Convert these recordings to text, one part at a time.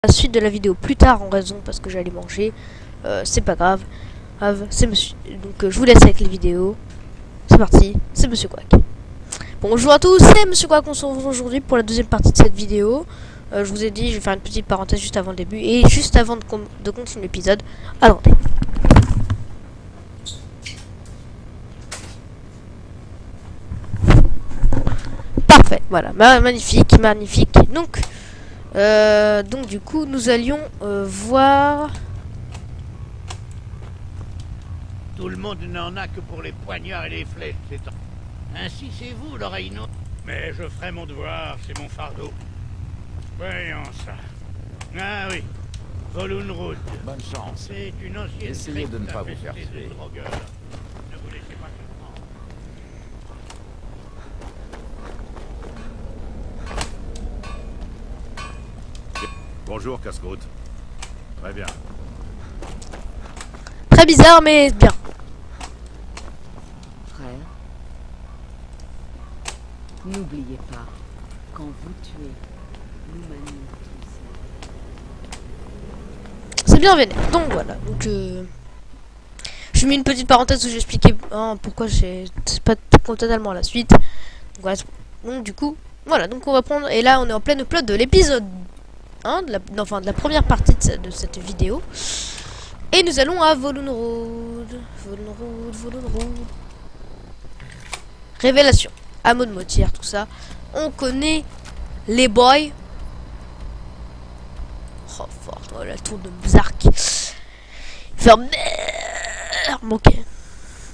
la suite de la vidéo plus tard en raison parce que j'allais manger. C'est pas grave. C'est monsieur. Donc je vous laisse avec les vidéos. C'est parti, c'est Monsieur Quack. Bonjour à tous, c'est Monsieur Quack. On se retrouve aujourd'hui pour la deuxième partie de cette vidéo. Je vous ai dit, je vais faire une petite parenthèse juste avant le début et juste avant de continuer l'épisode. Attendez. Parfait, voilà, magnifique, magnifique. Donc du coup, nous allions voir. Tout le monde n'en a que pour les poignards et les flèches, Ainsi c'est vous, l'oreille noire. Mais je ferai mon devoir, c'est mon fardeau. Voyons ça. Ah oui, Volunrud. Bonne chance. C'est une ancienne Essayez de ne pas vous infestée faire de tuer. drogueurs. Ne vous laissez pas surprendre. Bonjour, casse-croûte. Très bien. Très bizarre, mais bien. Frère, n'oubliez pas, quand vous tuez, nous manions tous. C'est bien vénère. Donc voilà. Donc je mets une petite parenthèse où j'expliquais pourquoi c'est pas totalement la suite. Donc, voilà. Donc du coup, voilà. Donc on va prendre. Et là, on est en pleine plot de l'épisode 1, de la première partie de cette vidéo. Et nous allons à Volunrud. Révélation. Hameau de Motière, tout ça. On connaît les boys. Oh, fort. Oh, la tour de Zark. Faire merde. Ok.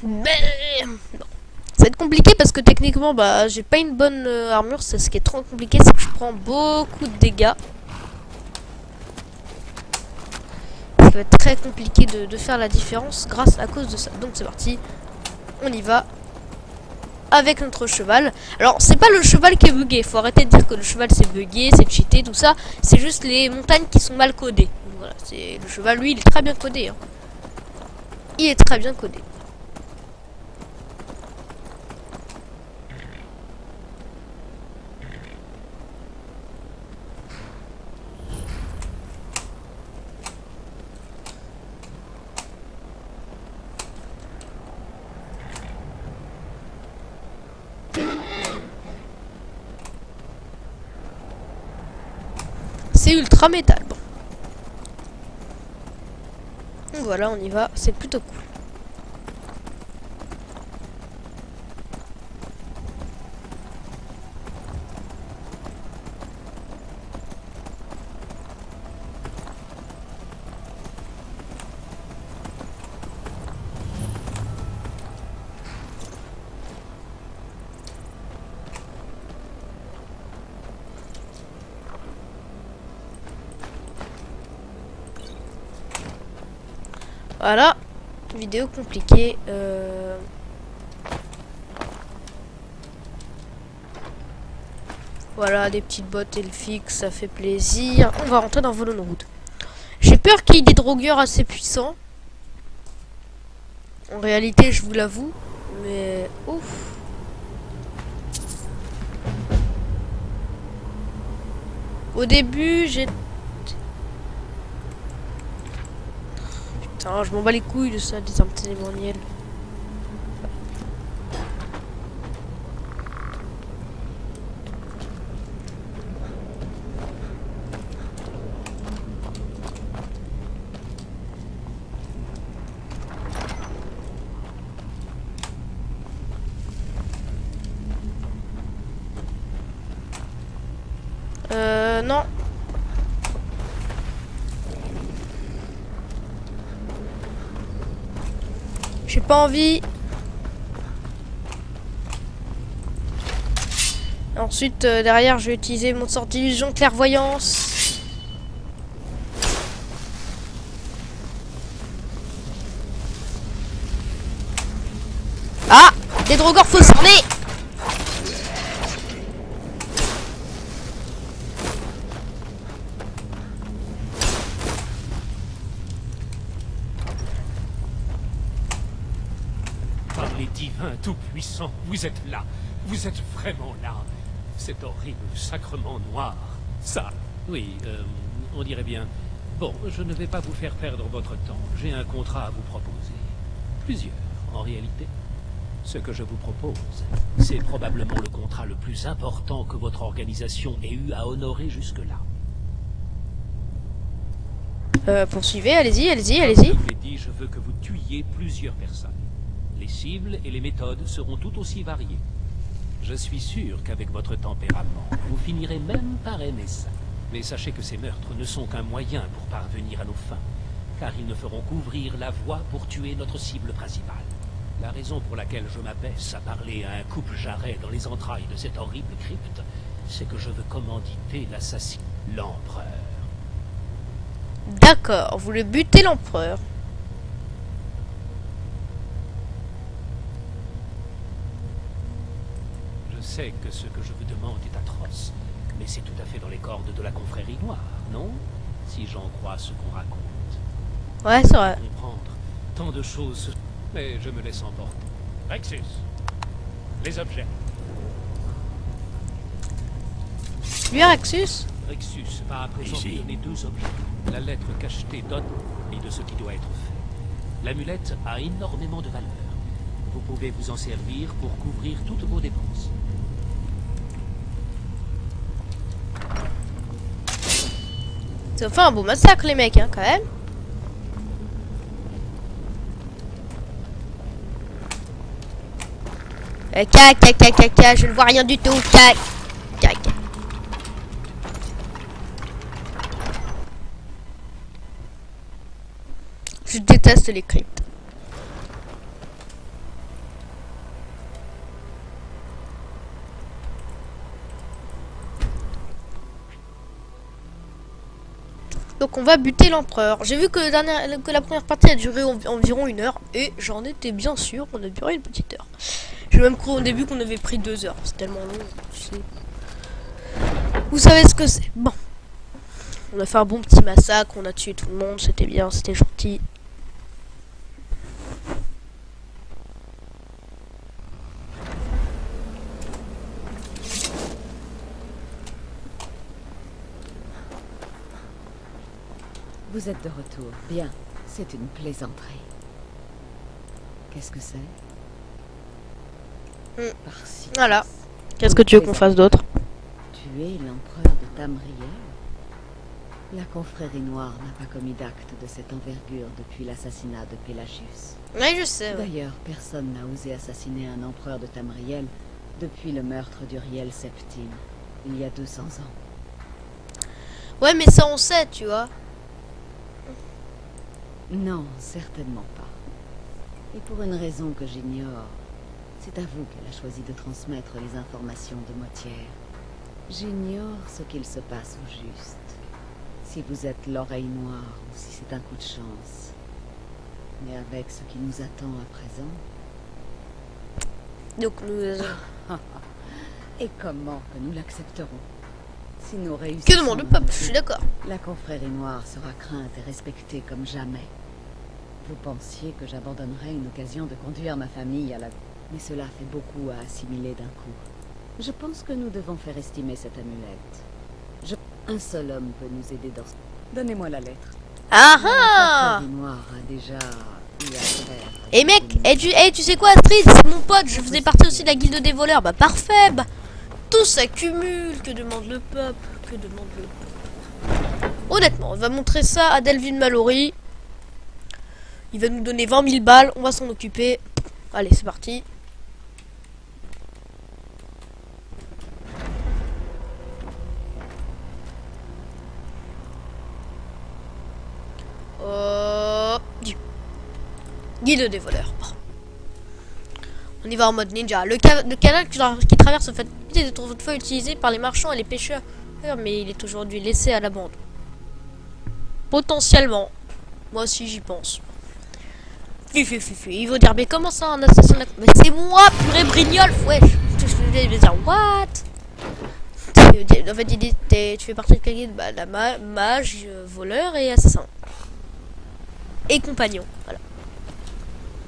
Merde. Non. Ça va être compliqué parce que techniquement, bah, j'ai pas une bonne armure. C'est ce qui est trop compliqué, c'est que je prends beaucoup de dégâts. Ça va être très compliqué de faire la différence grâce à cause de ça. Donc c'est parti. On y va. Avec notre cheval. Alors c'est pas le cheval qui est bugué. Faut arrêter de dire que le cheval c'est bugué, c'est cheaté, tout ça. C'est juste les montagnes qui sont mal codées. Donc, voilà, c'est le cheval, lui, il est très bien codé. Hein. Il est très bien codé. C'est ultra métal. Bon. Donc voilà, on y va. C'est plutôt cool. Voilà, vidéo compliquée. Voilà, des petites bottes elfiques, ça fait plaisir. On va rentrer dans Volunrud. J'ai peur qu'il y ait des drogueurs assez puissants. En réalité, je vous l'avoue. Mais ouf. Au début, j'ai... Putain, je m'en bats les couilles de ça, des armes télémoniales. Non. J'ai pas envie. Ensuite, derrière, je vais utiliser mon sort d'illusion clairvoyance. Ah, des drogueurs faut s'en aller. Par les divins tout-puissants, vous êtes là. Vous êtes vraiment là. Cet horrible sacrement noir. Ça, oui, on dirait bien. Bon, je ne vais pas vous faire perdre votre temps. J'ai un contrat à vous proposer. Plusieurs, en réalité. Ce que je vous propose, c'est probablement le contrat le plus important que votre organisation ait eu à honorer jusque-là. Poursuivez, allez-y, allez-y, Comme allez-y. je vous l'ai dit, je veux que vous tuiez plusieurs personnes. Les cibles et les méthodes seront tout aussi variées. Je suis sûr qu'avec votre tempérament, vous finirez même par aimer ça. Mais sachez que ces meurtres ne sont qu'un moyen pour parvenir à nos fins, car ils ne feront qu'ouvrir la voie pour tuer notre cible principale. La raison pour laquelle je m'abaisse à parler à un coupe-jarret dans les entrailles de cette horrible crypte, c'est que je veux commanditer l'assassin, l'empereur. D'accord, vous voulez buter l'empereur. Je sais que ce que je vous demande est atroce, mais c'est tout à fait dans les cordes de la confrérie noire, non? Si j'en crois ce qu'on raconte. Ouais, c'est vrai. Comprendre tant de choses, mais je me laisse emporter. Rexus, les objets. Lui, Araxus. Rexus va à présent Ici. vous donner 2 objets. La lettre cachetée donne et de ce qui doit être fait. L'amulette a énormément de valeur. Vous pouvez vous en servir pour couvrir toutes vos dépenses. Ça fait un beau massacre, les mecs, hein, quand même. Cac, je ne vois rien du tout. Cac. Je déteste les cryptes. Donc on va buter l'empereur. J'ai vu que, la première partie a duré environ 1 heure. Et j'en étais bien sûr, on a duré une petite heure. J'ai même cru au début qu'on avait pris 2 heures. C'est tellement long. Vous savez ce que c'est. Bon. On a fait un bon petit massacre, on a tué tout le monde, c'était bien, c'était gentil. Vous êtes de retour. Bien, c'est une plaisanterie. Qu'est-ce que c'est? Par-ci. Voilà. Qu'est-ce que tu veux qu'on fasse d'autre? Tuer l'empereur de Tamriel? La confrérie noire n'a pas commis d'acte de cette envergure depuis l'assassinat de Pelagius. Oui, je sais. Ouais. D'ailleurs, personne n'a osé assassiner un empereur de Tamriel depuis le meurtre d'Uriel Septime, il y a 200 ans. Ouais, mais ça on sait, tu vois. Non, certainement pas. Et pour une raison que j'ignore, c'est à vous qu'elle a choisi de transmettre les informations de Motière. J'ignore ce qu'il se passe au juste. Si vous êtes l'oreille noire ou si c'est un coup de chance. Mais avec ce qui nous attend à présent... Donc nous... Et comment que nous l'accepterons? Si nous réussissons... Que demande le peuple? Je suis d'accord. La confrérie noire sera crainte et respectée comme jamais. Vous pensiez que j'abandonnerais une occasion de conduire ma famille à la... Mais cela fait beaucoup à assimiler d'un coup. Je pense que nous devons faire estimer cette amulette. Un seul homme peut nous aider dans... Donnez-moi la lettre. Ah La ah! confrérie noire a déjà eu affaire. Et mec, tu sais quoi, Astrid, c'est mon pote, je faisais partie aussi de la guilde des voleurs. Bah parfait, bah tout s'accumule. Que demande le peuple? Que demande le peuple? Honnêtement, on va montrer ça à Delvin Mallory. Il va nous donner 20 000 balles, on va s'en occuper. Allez, c'est parti. Guilde des voleurs. On y va en mode ninja. Le canal qui traverse cette est autrefois utilisé par les marchands et les pêcheurs, mais il est aujourd'hui laissé à l'abandon. Potentiellement. Moi aussi j'y pense. Il veut dire, mais comment ça un assassin? Mais c'est moi, purée Brignol, wesh. Je vais dire, what? En fait, il dit, tu fais partie de quelle guilde? Bah, la mage, voleur et assassin. Et compagnon, voilà.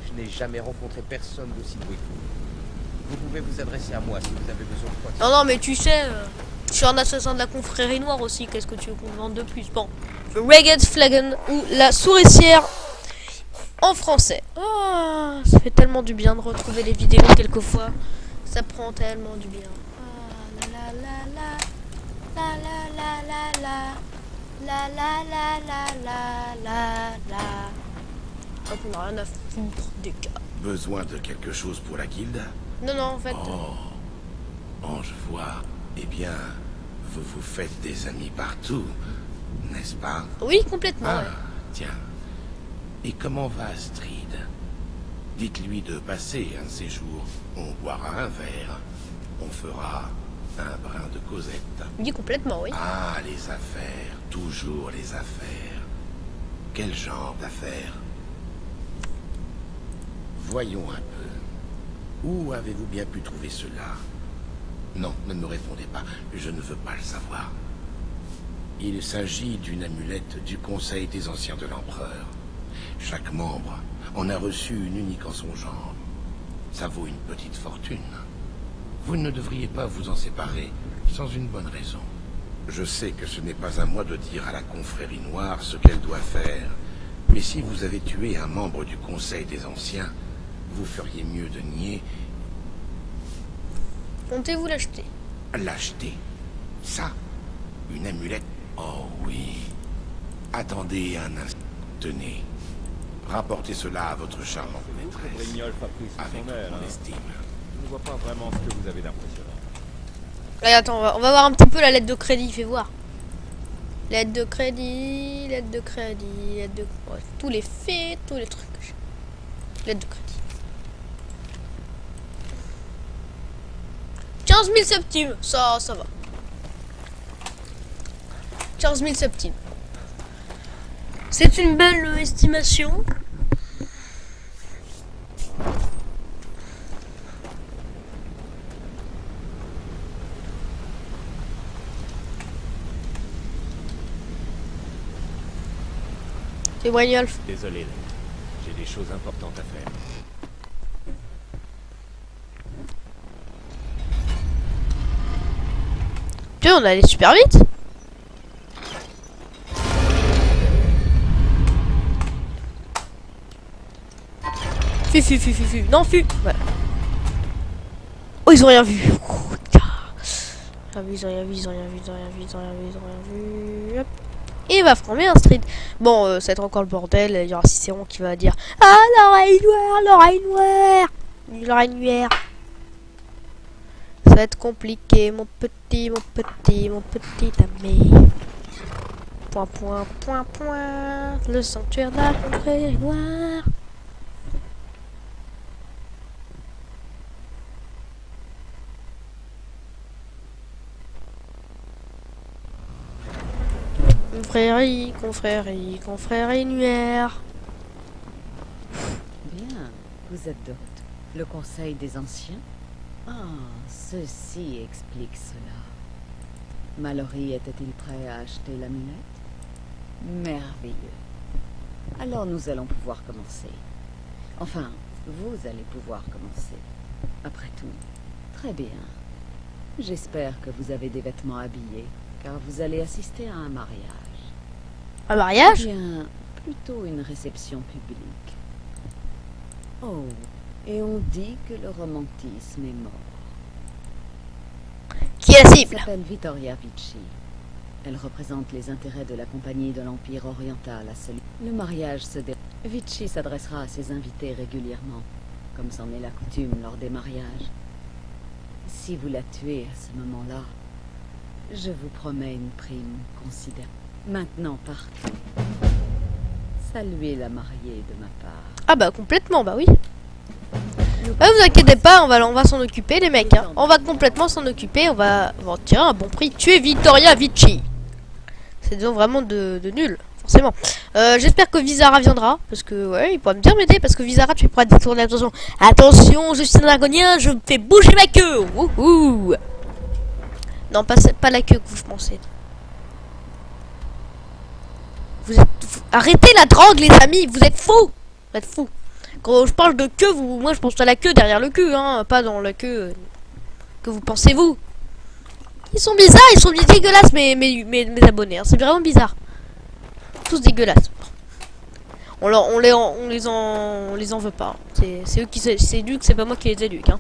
Je n'ai jamais rencontré personne d'aussi doué que vous. Vous pouvez vous adresser à moi si vous avez besoin de quoi. Non, mais tu sais, Je suis un assassin de la confrérie noire aussi. Qu'est-ce que tu veux qu'on vende de plus? Bon, The Ragged Flagon ou la souricière en français. Ah, ça fait tellement du bien de retrouver les vidéos quelquefois. Ça prend tellement du bien. Ah, la la la la la la la la la la la la la. Hop, on n'a rien à foutre des cas. Besoin de quelque chose pour la guilde? Non, non, en fait. Oh, je vois. Eh bien, vous vous faites des amis partout, n'est-ce pas? Oui, complètement. Ah, Ouais. tiens. Et comment va Astrid? Dites-lui de passer un de ces jours. On boira un verre. On fera un brin de causette. Oui, complètement, oui. Ah, les affaires. Toujours les affaires. Quel genre d'affaires? Voyons un peu. Où avez-vous bien pu trouver cela? Non, ne me répondez pas. Je ne veux pas le savoir. Il s'agit d'une amulette du Conseil des Anciens de l'Empereur. Chaque membre en a reçu une unique en son genre. Ça vaut une petite fortune. Vous ne devriez pas vous en séparer sans une bonne raison. Je sais que ce n'est pas à moi de dire à la confrérie noire ce qu'elle doit faire. Mais si vous avez tué un membre du Conseil des Anciens, vous feriez mieux de nier. Comptez-vous l'acheter? L'acheter? Ça? Une amulette? Oh oui. Attendez un instant. Tenez. Rapportez cela à votre charmante maîtresse. Brignoles pas pris sous Avec son aile, mon hein. estime. Je ne vois pas vraiment ce que vous avez d'impressionnant. Allez, attends, on va voir un petit peu la lettre de crédit, fais voir. Lettre de crédit, lettre de crédit, lettre de... Ouais, tous les faits, tous les trucs. Lettre de crédit. 15 000 centimes, ça va. 15 000 centimes. C'est une belle estimation. C'est Wagnolf. Désolé, Lane. J'ai des choses importantes à faire. Putain, on allait super vite. Fu. Non, fu. Voilà. Oh, ils ont rien vu. Oh, ils ont rien vu. Hop. Et il va framer un street. Bon, ça va être encore le bordel. Il y aura Cicéron qui va dire: ah, l'oreille noire. Ça va être compliqué, mon petit ami. Point. Le sanctuaire de la confrérie noire. Confrérie nuaire. Bien, vous êtes d'autres. Le Conseil des Anciens? Ah, ceci explique cela. Mallory était-il prêt à acheter l'amulette? Merveilleux. Alors nous allons pouvoir commencer. Enfin, vous allez pouvoir commencer. Après tout, très bien. J'espère que vous avez des vêtements habillés, car vous allez assister à un mariage. Un mariage? Bien, plutôt une réception publique. Oh, et on dit que le romantisme est mort. Qui est la Elle cible? s'appelle Vittoria Vici. Elle représente les intérêts de la Compagnie de l'Empire oriental à celui. Le mariage se déroule. Vici s'adressera à ses invités régulièrement, comme c'en est la coutume lors des mariages. Si vous la tuez à ce moment-là, je vous promets une prime considérable. Maintenant, partez. Saluez la mariée de ma part. Ah bah complètement, bah oui. Bah vous inquiétez pas, on va s'en occuper les mecs. Hein. On va complètement s'en occuper, on va en tirer un bon prix. Tuer Vittoria Vici. C'est disons vraiment de nul, forcément. J'espère que Visara viendra, parce que ouais, il pourra me m'aider, parce que Visara, tu pourras détourner l'attention. Attention, je suis un dragonien, je fais bouger ma queue. Wouhou. Non, pas la queue que vous pensez. Arrêtez la drogue, les amis, vous êtes fous. Vous êtes fous. Quand je parle de queue, moi je pense à la queue derrière le cul, hein, pas dans la queue que vous pensez vous. Ils sont bizarres, ils sont dégueulasses mes abonnés, hein. C'est vraiment bizarre. Tous dégueulasses. On les en veut pas. C'est eux qui s'éduquent, c'est pas moi qui les éduque, hein.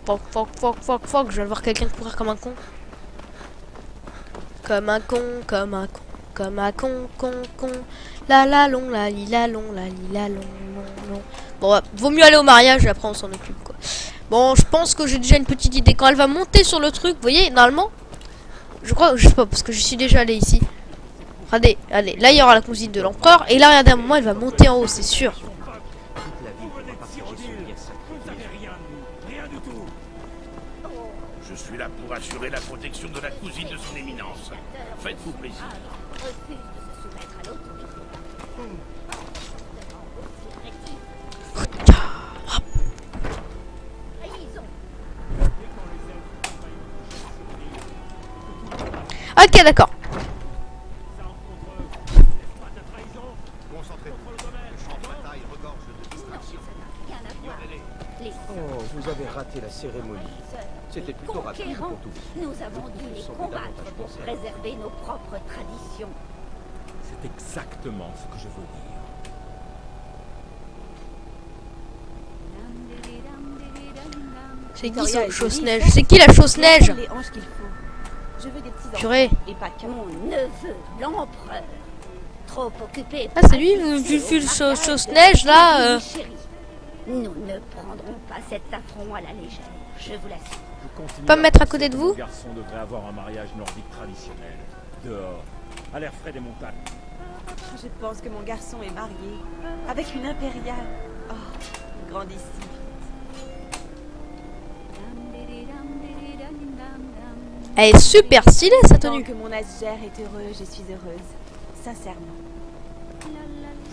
Fuck, je viens de voir quelqu'un courir comme un con. Comme un con. La long, la li la long, long. Bon, vaut mieux aller au mariage et après on s'en occupe, quoi. Bon, je pense que j'ai déjà une petite idée. Quand elle va monter sur le truc, vous voyez, normalement, je sais pas, parce que je suis déjà allé ici. Regardez, allez, là il y aura la cousine de l'empereur. Et là, regardez, à un moment, elle va monter en haut, c'est sûr. Je suis là pour assurer la protection de la cousine de son éminence. Faites-vous plaisir. Ok, d'accord. Oh, vous avez raté la cérémonie. C'était plutôt rapide pour tout. Nous avons dû les combattre pour préserver nos propres traditions. C'est exactement ce que je veux dire. C'est qui ce chausse-neige? C'est qui la chausse-neige? Purée. Et pas que mon neveu, l'empereur. Trop occupé. Ah, c'est lui, vu le chausse-neige là. Nous ne prendrons pas cet affront à la légère, je vous l'assure. Pas me mettre à côté de vous? Le garçon devrait avoir un mariage nordique traditionnel. Dehors, à l'air frais des montagnes. Je pense que mon garçon est marié avec une impériale. Oh, grandissime. Elle est super stylée sa Tant tenue. que mon Asgère est heureux, je suis heureuse. Sincèrement.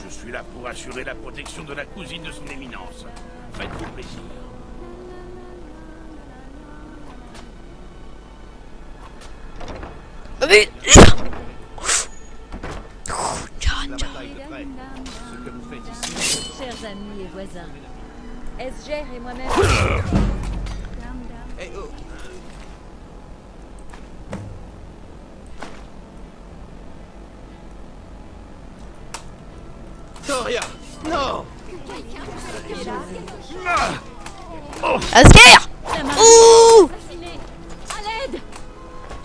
Je suis là pour assurer la protection de la cousine de son éminence. Faites-vous plaisir. Mais... Chers amis et voisins, Esger et moi-même... Eh oh. Doria, non. Asger! Ouh!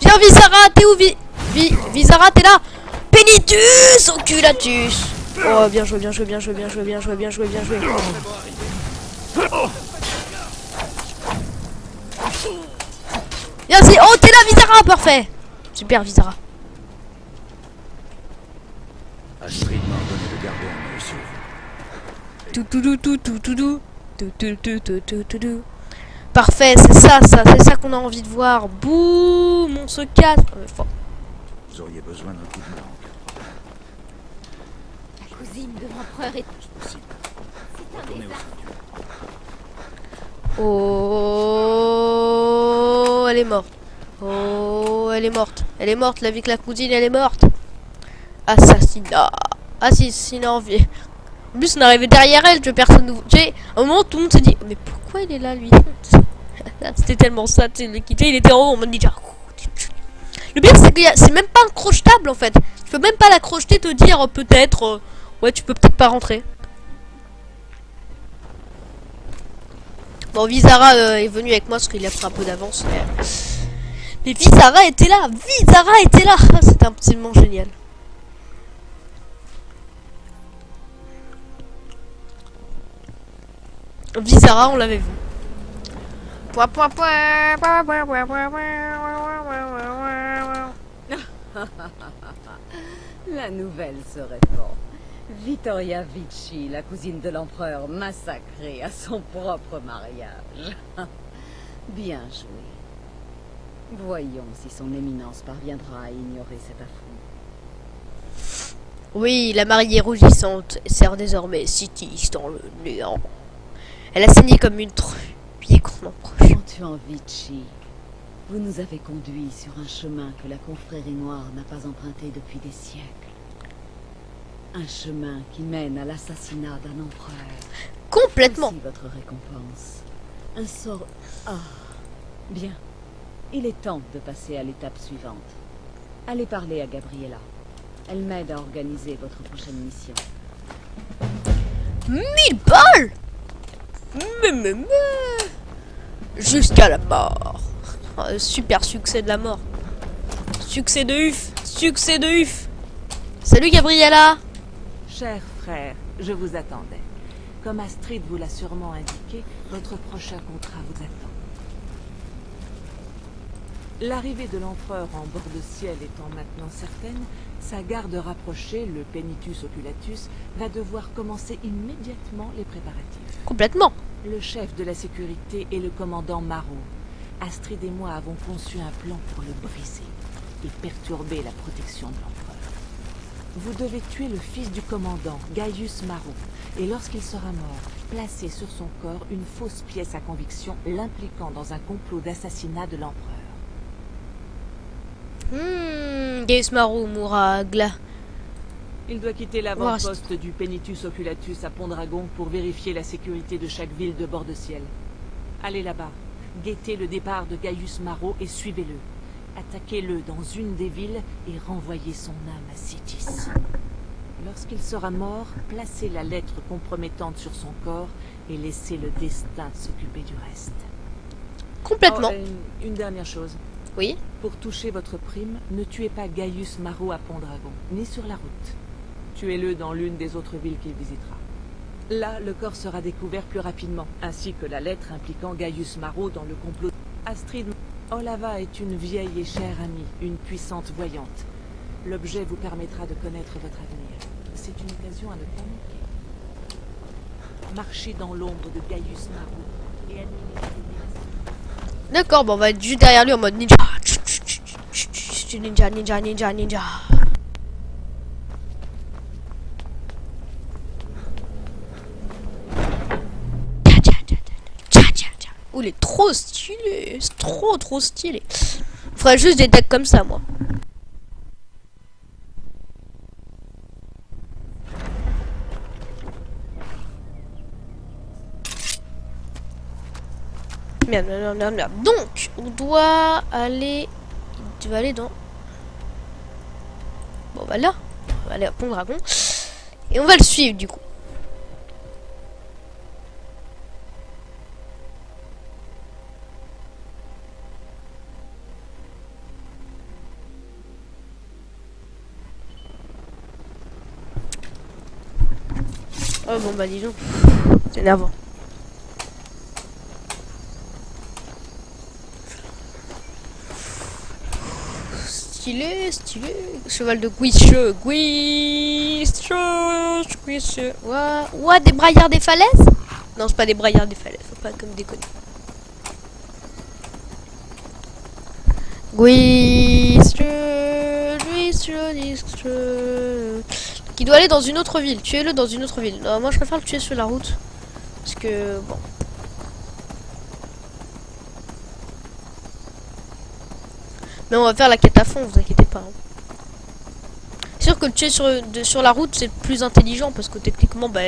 Viens Visara, t'es où Visara, t'es là? Pénitus, oculatus. Oh, bien joué. Merci. Oh, t'es là Visara, parfait. Super Visara. Astrid m'a ordonné de garder un œil sur vous. Parfait, c'est ça qu'on a envie de voir. Boum, on se casse. Vous auriez besoin d'un coup de langue. La cousine de l'empereur est... Oh, elle est morte. Oh, elle est morte. La vie que la cousine, elle est morte. Assassinat en vie. En plus, on est arrivé derrière elle, que personne nous... Tu sais, à un moment, tout le monde s'est dit, mais pourquoi il est là, lui? C'était tellement ça, tu sais, il était en haut, on m'a dit, le pire, c'est que c'est même pas accrochable, en fait. Tu peux même pas l'accrocher, te dire, peut-être, ouais, tu peux peut-être pas rentrer. Bon, Visara est venu avec moi, parce qu'il a pris un peu d'avance, mais Visara était là. C'était absolument génial. Visara, on l'avait vu. La nouvelle se répand. Vittoria Vici, la cousine de l'empereur, massacrée à son propre mariage. Bien joué. Voyons si son éminence parviendra à ignorer cet affront. Oui, la mariée rougissante sert désormais Citis dans le néant. Elle a saigné comme une truie qu'on approche. En tuant Vici, vous nous avez conduits sur un chemin que la confrérie noire n'a pas emprunté depuis des siècles. Un chemin qui mène à l'assassinat d'un empereur. Complètement. Voici votre récompense. Un sort... Ah, bien. Il est temps de passer à l'étape suivante. Allez parler à Gabriella. Elle m'aide à organiser votre prochaine mission. 1000 balles. Mais. Jusqu'à la mort. Oh, super succès de la mort. Succès de UF. Succès de UF. Salut Gabriella. Cher frère, je vous attendais. Comme Astrid vous l'a sûrement indiqué, votre prochain contrat vous attend. L'arrivée de l'empereur en bord de ciel étant maintenant certaine, sa garde rapprochée, le Penitus Oculatus, va devoir commencer immédiatement les préparatifs. Complètement. Le chef de la sécurité est le commandant Marot. Astrid et moi avons conçu un plan pour le briser et perturber la protection de l'empereur. Vous devez tuer le fils du commandant, Gaius Marot, et lorsqu'il sera mort, placer sur son corps une fausse pièce à conviction l'impliquant dans un complot d'assassinat de l'empereur. Gaius Marot mourra gla. Il doit quitter l'avant-poste du Penitus Oculatus à Pont-Dragon pour vérifier la sécurité de chaque ville de bord de ciel. Allez là-bas, guettez le départ de Gaius Marot et suivez-le. Attaquez-le dans une des villes et renvoyez son âme à Citis. Lorsqu'il sera mort, placez la lettre compromettante sur son corps et laissez le destin s'occuper du reste. Complètement. Oh, une dernière chose. Oui. Pour toucher votre prime, ne tuez pas Gaius Marot à Pont-Dragon, ni sur la route. Tuez-le dans l'une des autres villes qu'il visitera. Là, le corps sera découvert plus rapidement, ainsi que la lettre impliquant Gaius Marot dans le complot. Astrid Olava est une vieille et chère amie, une puissante voyante. L'objet vous permettra de connaître votre avenir. C'est une occasion à ne pas manquer. Marchez dans l'ombre de Gaius Marot et admirez. D'accord, bon, on va être juste derrière lui en mode ninja. Ninja. Oh, il est trop stylé. C'est trop stylé. On ferait juste des decks comme ça, moi. Merde. Donc, on doit aller... Tu vas aller dans... Bon, bah là. On va aller à Pont-Dragon. Et on va le suivre, du coup. Oh bon bah dis donc, c'est énervant. Stylé. Cheval de Guiche. Ouah, des braillards des falaises? Non, c'est pas des braillards des falaises, faut pas comme déconner. Guiche. Qui doit aller dans une autre ville. Tuez-le dans une autre ville. Non, moi je préfère le tuer sur la route. Parce que bon. Mais on va faire la quête à fond, vous inquiétez pas. Hein. C'est sûr que le tuer sur la route c'est plus intelligent parce que techniquement bah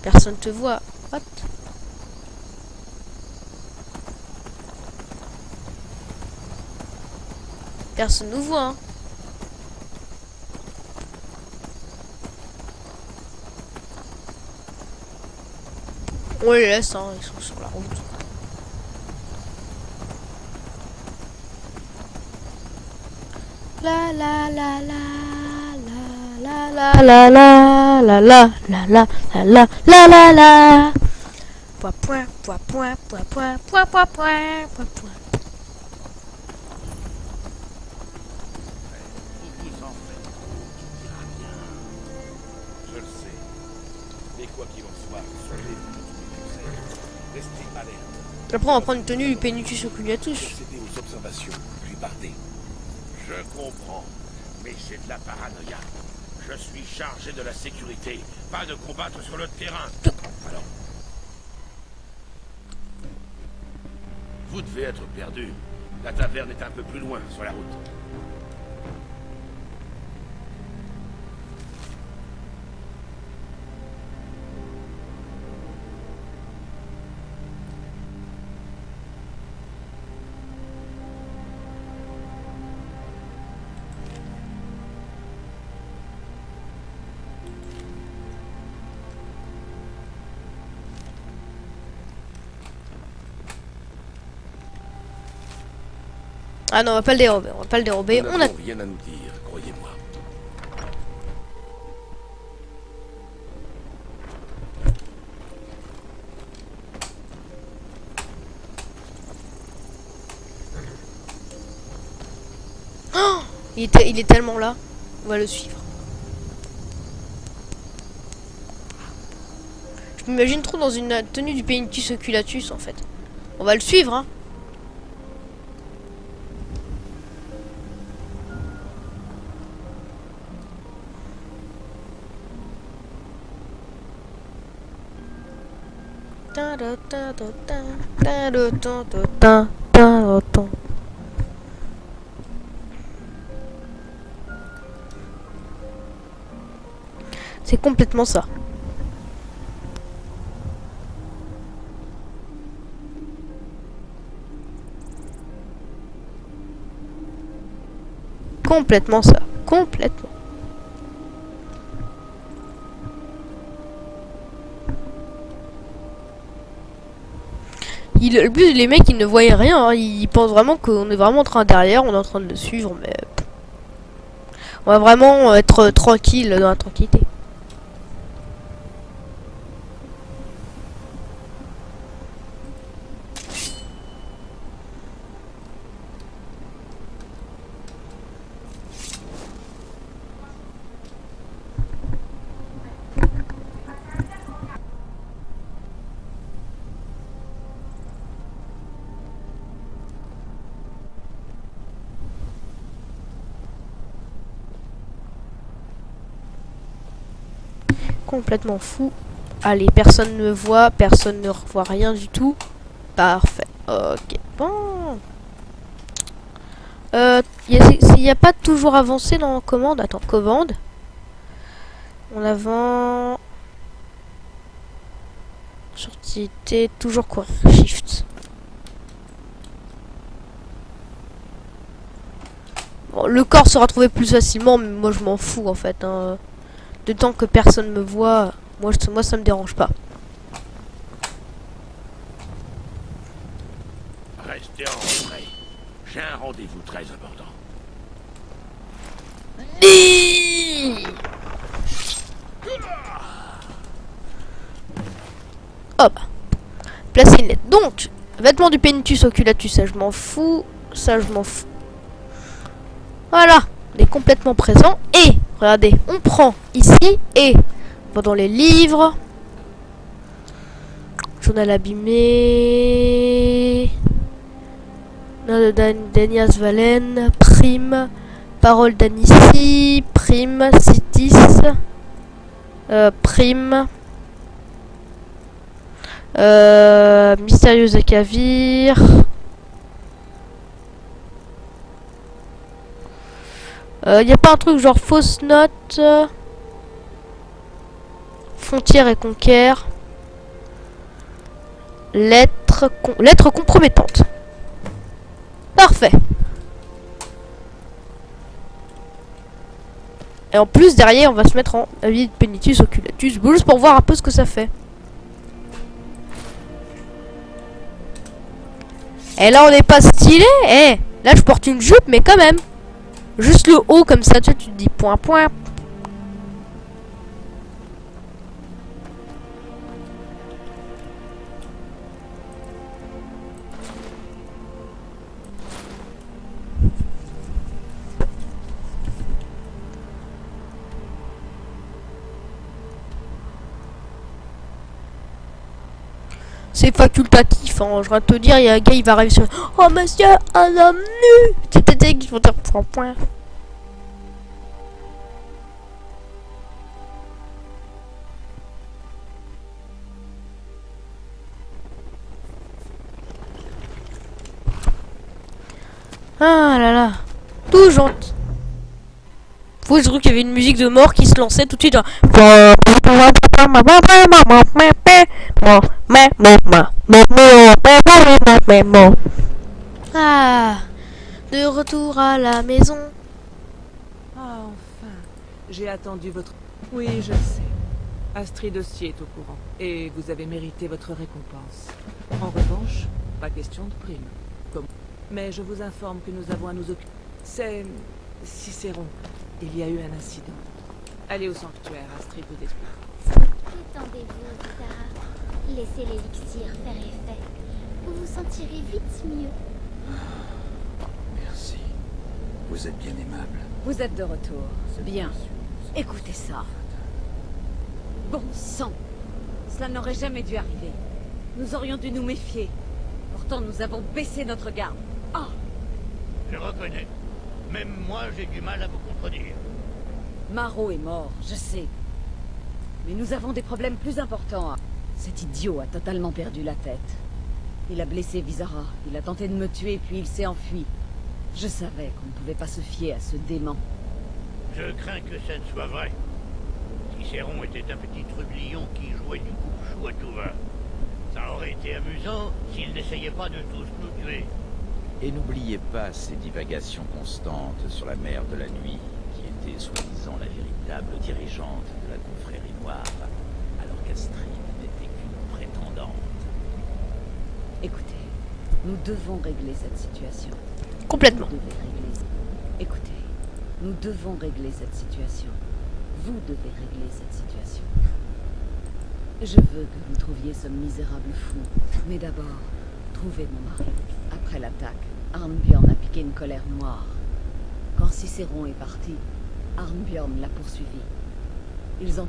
personne te voit. What? Personne nous voit. Hein. On les laisse, hein, ils sont sur la route. La la la la la la la la la la la la la la la la la. Point. Je le sais. Mais quoi qu'il en soit, restez alerte. Après on va prendre une tenue du Penitus Oculatus. Procédez aux observations, puis partez. Je comprends, mais c'est de la paranoïa. Je suis chargé de la sécurité, pas de combattre sur le terrain. Alors, vous devez être perdu. La taverne est un peu plus loin, sur la route. Ah non, on va pas le dérober. On va pas le dérober. Nous On a... n'avons rien à nous dire, croyez-moi. Oh, il est tellement là. On va le suivre. Je m'imagine trop dans une tenue du Penitus Oculatus en fait. On va le suivre, hein. C'est complètement ça. Complètement ça. Complètement. Le but, les mecs, ils ne voyaient rien. Hein. Ils pensent vraiment qu'on est vraiment en train derrière. On est en train de le suivre, mais... On va vraiment être tranquille dans la tranquillité. Complètement fou. Allez, personne ne me voit, personne ne revoit rien du tout. Parfait. Ok. Bon. Il n'y a pas toujours avancé dans commande. Attends, commande. En avant. Sortie T, toujours courir. Shift. Bon, le corps sera trouvé plus facilement, mais moi je m'en fous en fait. Hein. De tant que personne me voit, moi ça me dérange pas. Restez en retrait. J'ai un rendez-vous très important. Hop. Placer une lettre. Donc, vêtements du Penitus Oculatus, ça je m'en fous. Ça je m'en fous. Voilà. On est complètement présent. Et, regardez, on prend ici et on va dans les livres. Journal abîmé. Danias Valen. Prime. Parole d'Anici. Prime. Citis. Prime. Mystérieuse Cavire. Y a pas un truc genre fausse note, frontière et conquère, lettre compromettante. Parfait. Et en plus derrière on va se mettre en avis de Penitus Oculatus, juste pour voir un peu ce que ça fait. Et là on n'est pas stylé. Eh, là je porte une jupe mais quand même. Juste le haut comme ça, tu vois, tu te dis point point. C'est facultatif, hein. Je viens de te dire, il y a un gars, il va arriver sur... Oh monsieur, un homme nu. C'était qu'ils vont dire point point. Ah là là. Tout gentil. Faut je trouve qu'il y avait une musique de mort qui se lançait tout de suite. Ah, de retour à la maison. Ah, enfin. J'ai attendu votre... Oui, je sais. Astrid aussi est au courant. Et vous avez mérité votre récompense. En revanche, pas question de prime. Comme... Mais je vous informe que nous avons à nous occuper. C'est... Cicéron. Il y a eu un incident. Allez au sanctuaire, Astrid vous explique. Détendez-vous, Tara. Laissez l'élixir faire effet. Vous vous sentirez vite mieux. Merci. Vous êtes bien aimable. Vous êtes de retour. Bien. Écoutez ça. Bon sang. Cela n'aurait jamais dû arriver. Nous aurions dû nous méfier. Pourtant, nous avons baissé notre garde. Ah! Je reconnais. Même moi, j'ai du mal à vous contredire. Marot est mort, je sais. Mais nous avons des problèmes plus importants. Cet idiot a totalement perdu la tête. Il a blessé Visara. Il a tenté de me tuer, puis il s'est enfui. Je savais qu'on ne pouvait pas se fier à ce dément. Je crains que ça ne soit vrai. Cicéron était un petit trublion qui jouait du coupe-chou à tout va. Ça aurait été amusant s'il n'essayait pas de tous nous tuer. Et n'oubliez pas ces divagations constantes sur la mer de la nuit, qui était soi-disant la véritable dirigeante de la confrérie noire, alors qu'Astrid n'était qu'une prétendante. Écoutez, nous devons régler cette situation. Complètement. Vous devez régler... Écoutez, nous devons régler cette situation. Vous devez régler cette situation. Je veux que vous trouviez ce misérable fou. Mais d'abord, trouvez mon mari. Après l'attaque, Arnbjorn a piqué une colère noire. Quand Cicéron est parti, Arnbjorn l'a poursuivi. Ils ont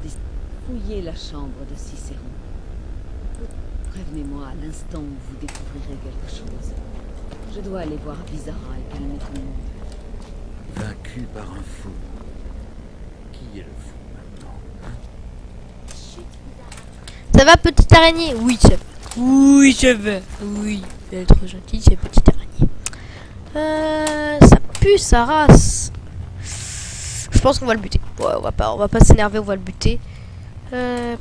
fouillé la chambre de Cicéron. Prévenez-moi à l'instant où vous découvrirez quelque chose. Je dois aller voir Visara et calmer tout le monde. Vaincu par un fou. Qui est le fou maintenant? Ça va, petite araignée? Oui, ça va. Oui, ça va. Oui, elle est trop gentille, cette petite araignée. Ça pue sa race. Je pense qu'on va le buter. Ouais, on va pas s'énerver, on va le buter.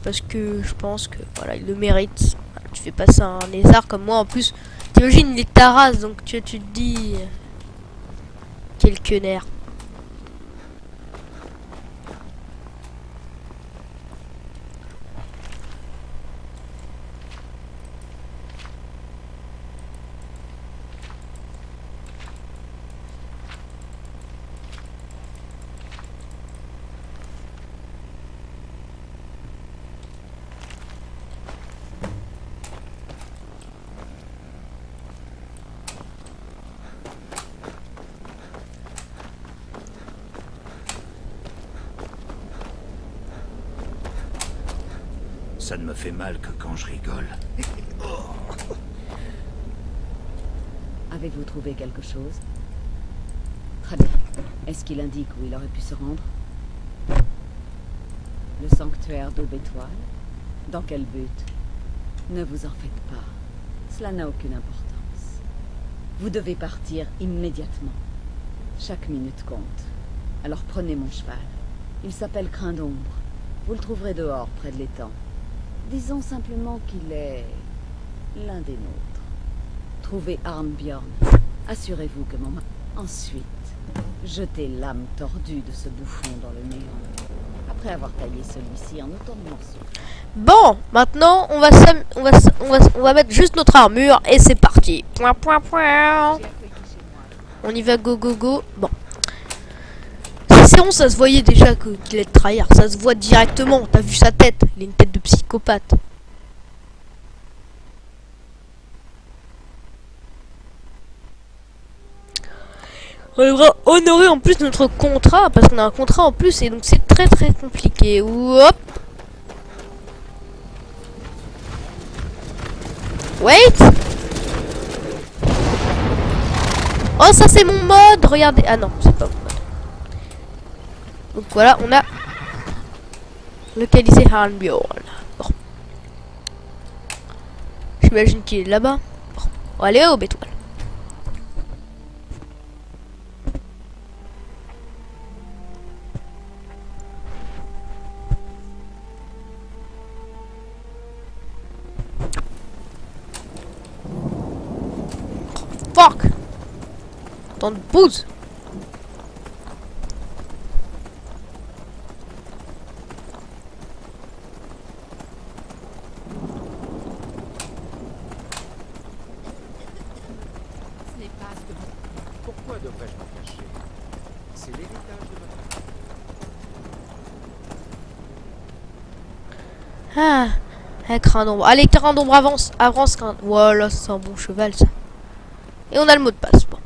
Parce que je pense que voilà, il le mérite. Voilà, tu fais passer un lézard comme moi en plus. T'imagines, il est ta race, donc tu te dis. Quelques nerfs. Ça ne me fait mal que quand je rigole. Avez-vous trouvé quelque chose? Très bien. Est-ce qu'il indique où il aurait pu se rendre? Le sanctuaire d'Aube-Étoile? Dans quel but? Ne vous en faites pas. Cela n'a aucune importance. Vous devez partir immédiatement. Chaque minute compte. Alors prenez mon cheval. Il s'appelle Crin d'Ombre. Vous le trouverez dehors, près de l'étang. Disons simplement qu'il est l'un des nôtres. Trouvez Arnbjorn. Assurez-vous que mon mari... Ensuite, jetez l'âme tordue de ce bouffon dans le néant. Après avoir taillé celui-ci en autant de morceaux. Bon, maintenant on va mettre juste notre armure et c'est parti. Point, point, point. On y va, go, go, go. Bon. Cicéron, ça se voyait déjà qu'il est trahir. Ça se voit directement. T'as vu sa tête? Il a une tête de psychopathe. On devra honorer en plus notre contrat. Parce qu'on a un contrat en plus. Et donc c'est très très compliqué. Hop. Wait. Oh, ça c'est mon mode. Regardez. Ah non, c'est pas mon mode. Donc voilà, on a localisé Arnbjorn. Bon. J'imagine qu'il est là-bas. Bon. On va aller au Aube-Étoile. Fuck. Tant de bouse. Ah, un crin d'ombre. Allez, crin d'ombre, avance. Avance, crin. Voilà, c'est un bon cheval, ça. Et on a le mot de passe. Bon.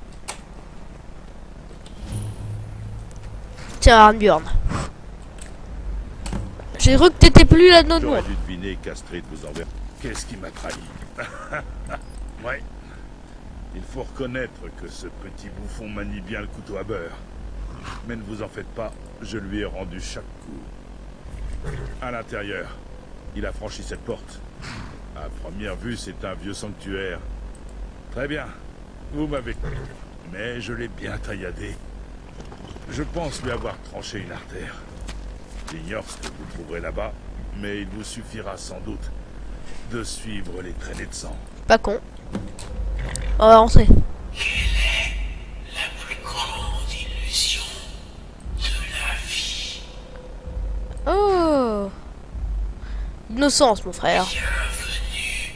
Tiens, Arnbjorn. J'ai cru que t'étais plus là de notre J'aurais monde. dû deviner qu'Astrid vous enverrait. Qu'est-ce qui m'a trahi? Ouais. Il faut reconnaître que ce petit bouffon manie bien le couteau à beurre. Mais ne vous en faites pas, je lui ai rendu chaque coup. À l'intérieur, il a franchi cette porte. À première vue, c'est un vieux sanctuaire. Très bien, vous m'avez cru. Mais je l'ai bien tailladé. Je pense lui avoir tranché une artère. J'ignore ce que vous trouverez là-bas, mais il vous suffira sans doute de suivre les traînées de sang. Pas con. On va rentrer. La plus grande illusion de la vie. Oh. Innocence, mon frère. Bienvenue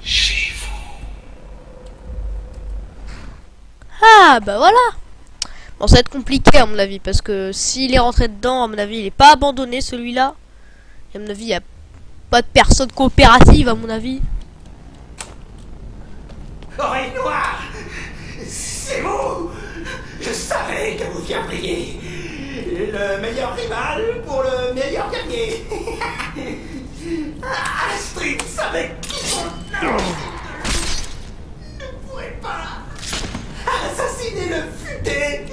chez vous. Ah, bah voilà. Bon, ça va être compliqué à mon avis, parce que s'il est rentré dedans, à mon avis, il est pas abandonné celui-là. Et à mon avis, il n'y a pas de personne coopérative, à mon avis. Oreille Noire, c'est vous. Je savais que vous viendriez. Le meilleur rival pour le meilleur guerrier. Astrid savait qui son nom ne pourrait pas assassiner le futé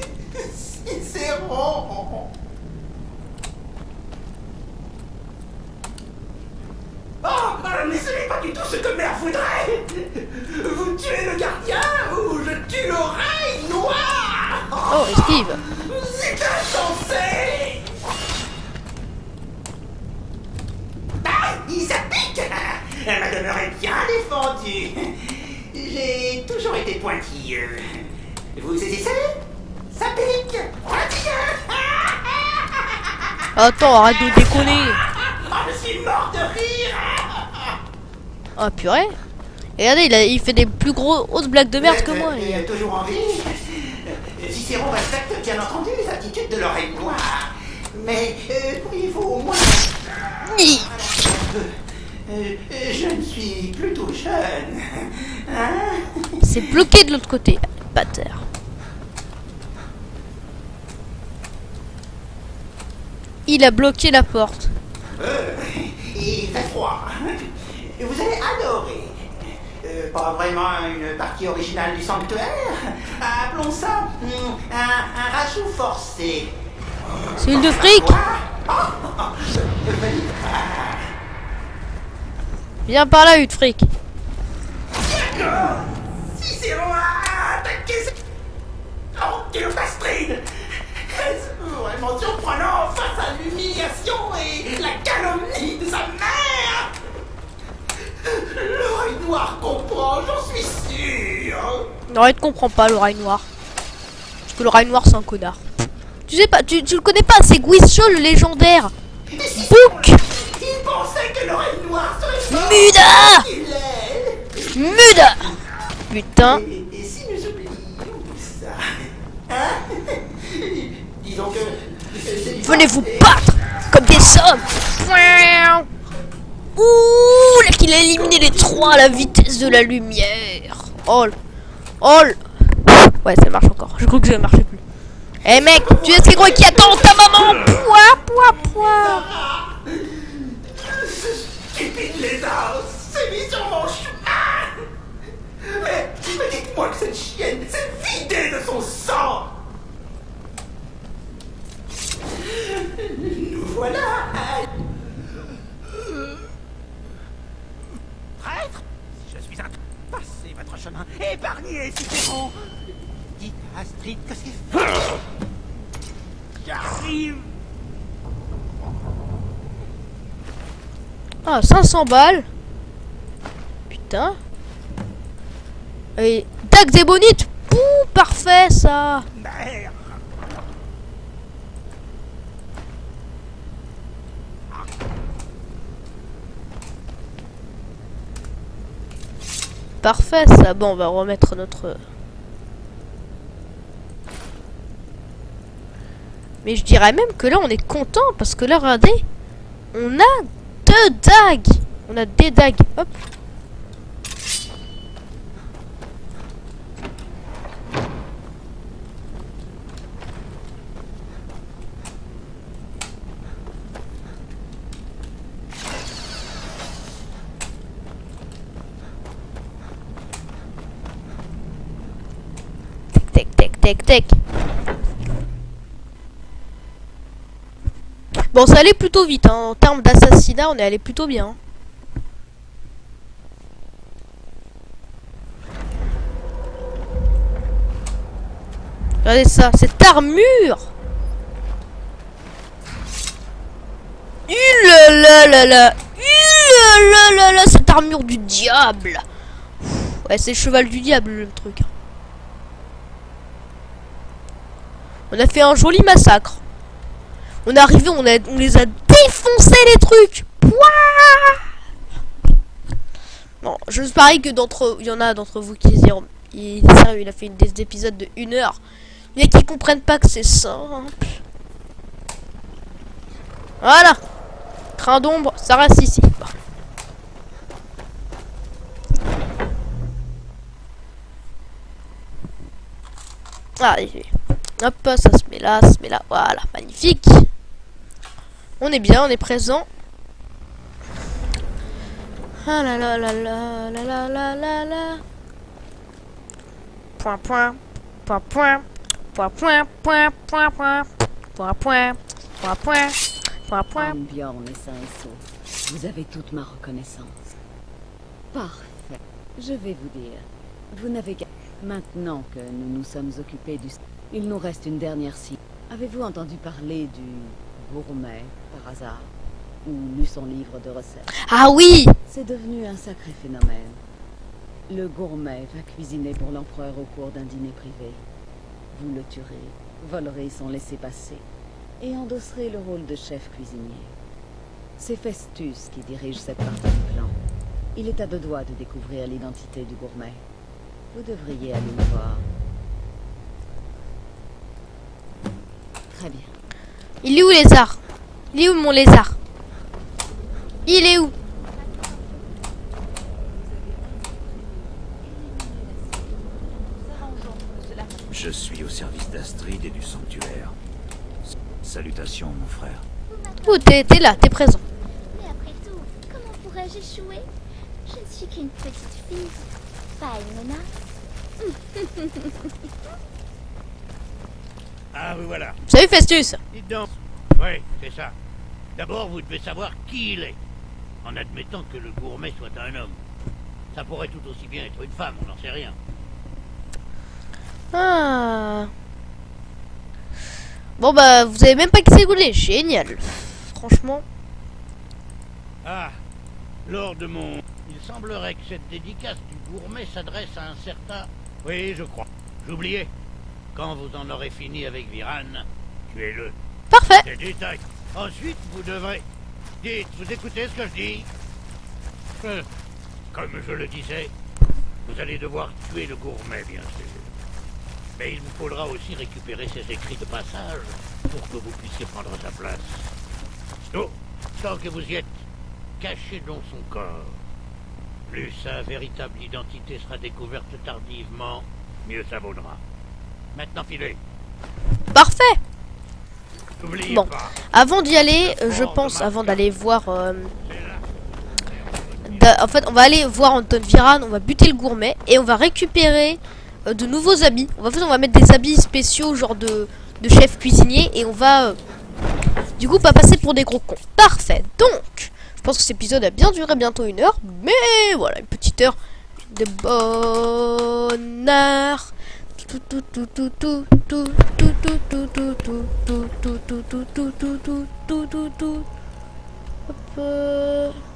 Cicéron. Oh, mais ce n'est pas du tout ce que Mère voudrait. Vous tuez le gardien ou je tue l'oreille noire. Oh, esquive. C'est insensé. Ah, il s'applique. Elle m'a demeuré bien défendue. J'ai toujours été pointilleux. Vous saisissez? Ça pique. Pointilleux. Attends, arrête de déconner. Je suis mort de rire. Oh, purée. Et regardez, il fait des plus grosses blagues de merde que moi. Il est toujours en vie. Cicéron respecte bien entendu les attitudes de l'oreille noire. Mais pourriez-vous au moins... je ne suis plutôt jeune. Hein? C'est bloqué de l'autre côté. Bâtard. Il a bloqué la porte. Il fait froid. Vous allez adorer. Pas vraiment une partie originale du sanctuaire. Appelons ça un rajout forcé. C'est une de fric. Viens par là, une fric. Cicéron a attaqué Astrid. Est-ce vraiment surprenant face à l'humiliation et la calomnie de sa mère? L'oreille noire comprend, j'en suis sûr. Non, il ne comprend pas l'oreille noire. Parce que l'oreille noire, c'est un connard. Tu sais pas, tu le connais pas, c'est Gwisho le légendaire. Book. Il pensait que l'oreille noire serait Muda. Muda. Putain. Et si nous oublions ça? Hein? Disons que... Venez vous battre comme des hommes. Ouh, là qu'il a éliminé les trois à la vitesse de la lumière. Oh. Ouais, ça marche encore. Je crois que ça marchait plus. Eh mec, tu es ce gros qui attend ta maman. Pouah. Ce stupide lézard s'est mis sur mon chemin. Mais dites-moi que cette chienne s'est vidée de son sang. Nous voilà. Traître, je suis un... Passez votre chemin, épargnez Cicéron. Dites à Astrid que c'est fait. J'arrive. Ah, 500 balles. Putain. Et tac des bonites. Ouh, parfait ça. Merde. Parfait ça. Bon, on va remettre notre... Mais je dirais même que là on est content parce que là regardez, on a 2 dagues. On a des dagues. Hop. Tac, tac, tac, tac. Bon, ça allait plutôt vite, hein. En termes d'assassinat, on est allé plutôt bien. Regardez ça, cette armure. Cette armure du diable. Ouais, c'est le cheval du diable, le truc. On a fait un joli massacre. On est arrivé, on les a défoncés les trucs. Pouah. Bon, je parie que il y en a d'entre vous qui diront, il est sérieux, il a fait des épisodes de 1 heure. Il y a qui comprennent pas que c'est simple. Voilà. Train d'ombre, ça reste ici. Bon. Allez, hop, ça se met là, voilà, magnifique. On est bien, on est présent. Ah là là là là là là là là là. Point point point point point point point point point point point point point point point. Bjorn est sain et sauf. Vous avez toute ma reconnaissance. Parfait. Je vais vous dire, vous n'avez qu'à... Maintenant que nous nous sommes occupés du... Il nous reste une dernière cible. Avez-vous entendu parler du gourmet, par hasard? Ou lu son livre de recettes? Ah oui! C'est devenu un sacré phénomène. Le gourmet va cuisiner pour l'empereur au cours d'un dîner privé. Vous le tuerez, volerez son laissez-passer, et endosserez le rôle de chef cuisinier. C'est Festus qui dirige cette partie du plan. Il est à 2 doigts de découvrir l'identité du gourmet. Vous devriez aller le voir. Très bien. Il est où, lézard? Il est où, mon lézard? Il est où? Je suis au service d'Astrid et du sanctuaire. Salutations, mon frère. Oh, t'es là, t'es présent. Mais après tout, comment pourrais-je échouer? Je ne suis qu'une petite fille, pas une menace. Ah, oui, voilà. Salut, Festus. Dites donc. Oui, c'est ça. D'abord, vous devez savoir qui il est. En admettant que le gourmet soit un homme. Ça pourrait tout aussi bien être une femme, on n'en sait rien. Ah. Bon, bah, vous avez même pas qui s'est génial. Franchement. Ah, lors de mon... Il semblerait que cette dédicace du gourmet s'adresse à un certain... Oui, je crois. J'oubliais. Quand vous en aurez fini avec Viran, tuez-le. Parfait. Des détails. Ensuite, vous devrez... Dites, vous écoutez ce que je dis? Comme je le disais, vous allez devoir tuer le gourmet, bien sûr. Mais il vous faudra aussi récupérer ses écrits de passage pour que vous puissiez prendre sa place. Oh, tant que vous y êtes, cachez donc son corps. Plus sa véritable identité sera découverte tardivement, mieux ça vaudra. Maintenant, filez. Parfait. N'oubliez Bon, pas. avant d'y aller, je pense, avant d'aller voir... en fait, on va aller voir Anton Viran, on va buter le gourmet et on va récupérer de nouveaux habits. En fait, on va mettre des habits spéciaux, genre de chef cuisinier, et on va du coup pas passer pour des gros cons. Parfait. Donc, je pense que cet épisode a bien duré, bientôt 1 heure, mais voilà, une petite heure de bonheur. Hop,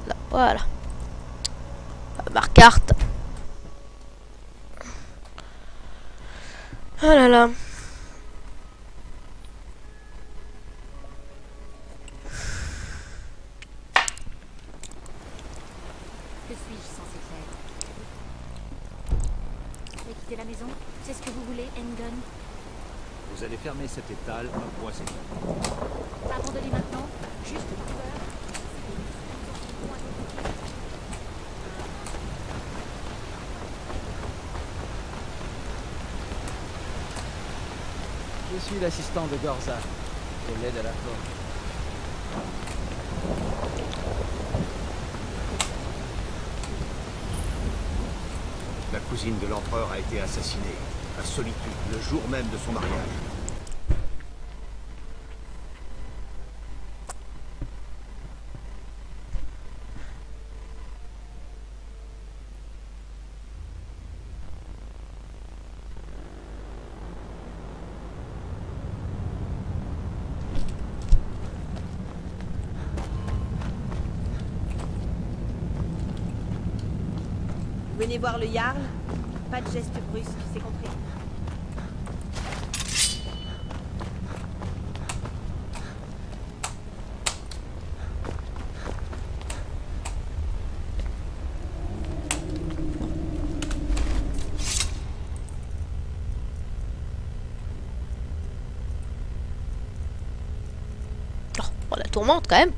là, voilà. Ma carte. Oh là là. Que suis-je censé faire? Quitter la maison? C'est ce que vous voulez, Engon? Vous allez fermer cet étal, un point c'est tout. Abandonner maintenant? Juste pour peur? suis l'assistant de Gorza. Je l'aide à la forge. La cousine de l'empereur a été assassinée, à Solitude, le jour même de son mariage. Venez voir le Jarl. Pas de geste brusque, c'est compris. Oh, la tourmente quand même.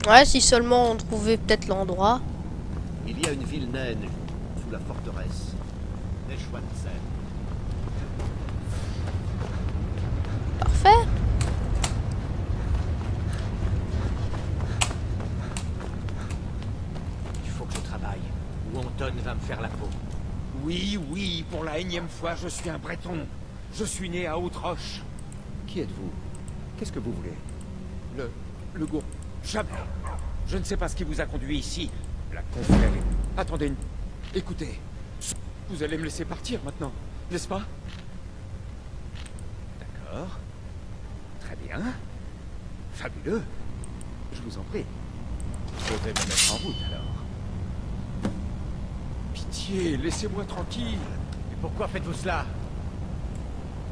Ouais, si seulement on trouvait peut-être l'endroit. Il y a une ville naine sous la forteresse. Neuschwanstein. Parfait. Il faut que je travaille, ou Anton va me faire la peau. Oui, oui, pour la énième fois, je suis un Breton. Je suis né à Haute-Roche. Qui êtes-vous? Qu'est-ce que vous voulez? Le gourd. Jamais. Je ne sais pas ce qui vous a conduit ici. La confrérie. Attendez. Écoutez. Vous allez me laisser partir maintenant, n'est-ce pas? D'accord. Très bien. Fabuleux. Je vous en prie. Je vais me mettre en route alors. Pitié, laissez-moi tranquille. Et pourquoi faites-vous cela?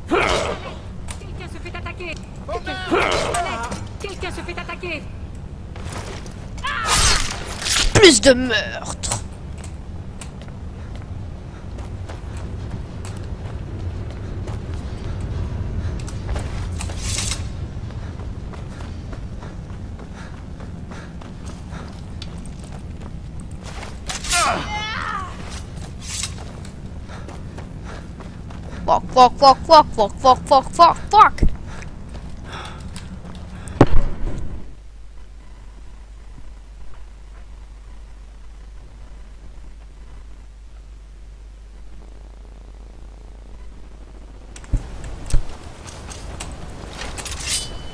Quelqu'un se fait attaquer. Quelqu'un se fait attaquer. Plus de meurtres. Fuck.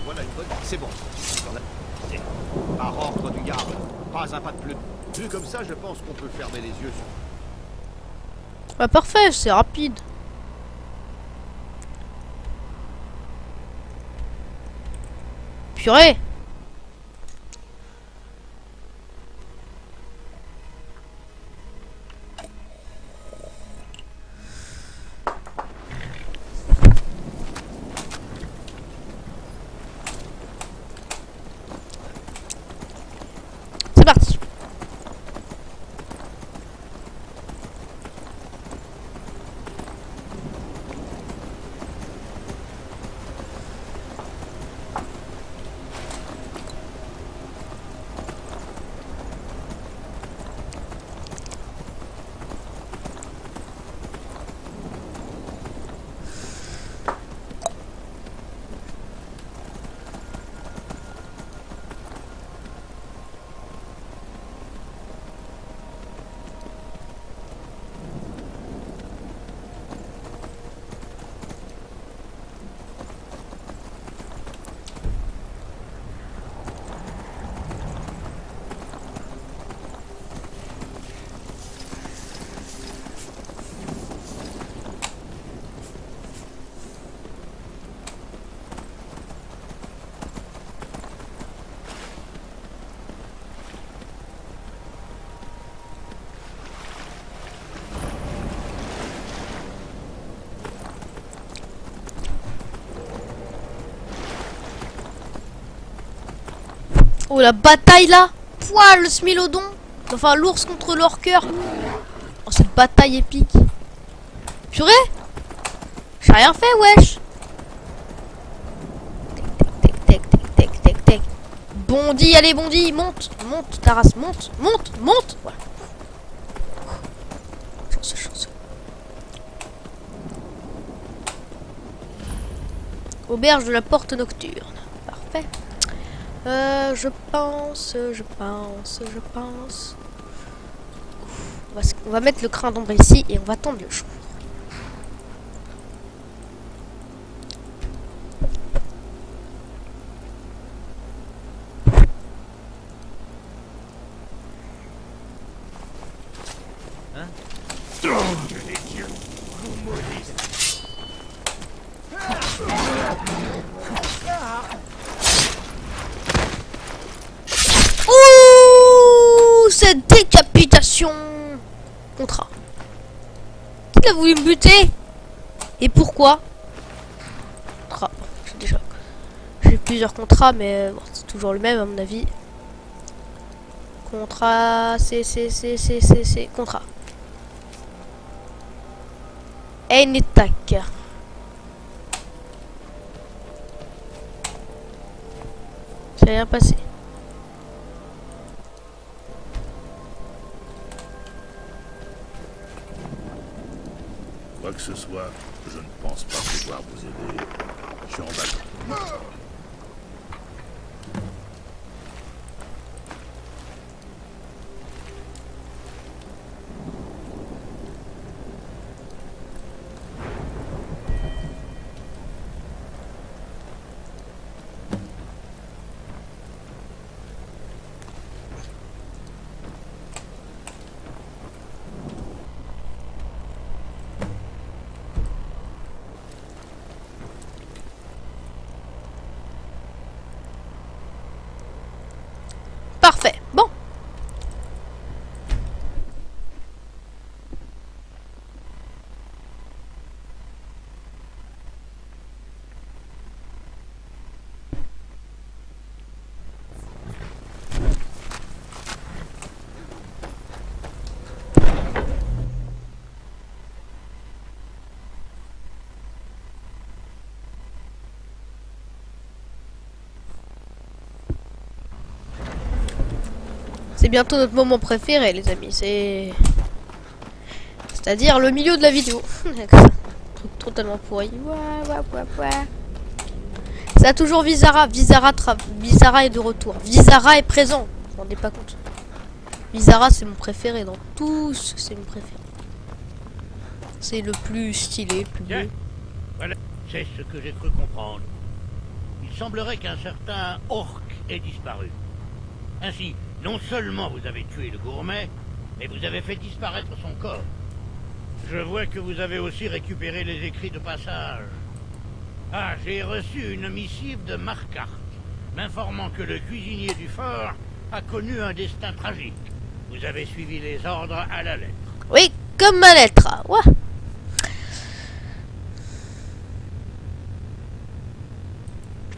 Voilà une bonne... C'est bon. Par ordre du garde. Pas un pas de plus. Vu comme ça, je pense qu'on peut fermer les yeux sur... Bah parfait, c'est rapide. Purée. C'est parti. Oh la bataille là. Pouah, le smilodon. Enfin l'ours contre l'orqueur. Oh cette bataille épique. Purée. J'ai rien fait wesh. Tac. Bondi, allez bondi, monte, ta race, monte. Voilà. Auberge de la Porte Nocturne. Parfait. Je pense. On va mettre le crin d'ombre ici et on va tendre le jour. Ouh, cette décapitation. Contrat. Qui a voulu me buter? Et pourquoi? Contrat. J'ai plusieurs contrats, mais bon, c'est toujours le même à mon avis. Contrat, c'est contrat. Et une attaque. Ça n'a rien passé. Quoi que ce soit, je ne pense pas pouvoir vous aider. Je suis en vacances. Parfait. Bon. C'est bientôt notre moment préféré, les amis. C'est-à-dire le milieu de la vidéo. Truc totalement pourri. Ça a toujours Visara. Visara est de retour. Visara est présent. Vous vous rendez pas compte. Visara, c'est mon préféré dans tous. C'est mon préféré. C'est le plus stylé, le plus beau. Voilà, c'est ce que j'ai cru comprendre. Il semblerait qu'un certain orc ait disparu. Ainsi, non seulement vous avez tué le gourmet, mais vous avez fait disparaître son corps. Je vois que vous avez aussi récupéré les écrits de passage. Ah, j'ai reçu une missive de Marquardt, m'informant que le cuisinier du fort a connu un destin tragique. Vous avez suivi les ordres à la lettre. Oui, comme ma lettre. Ouais.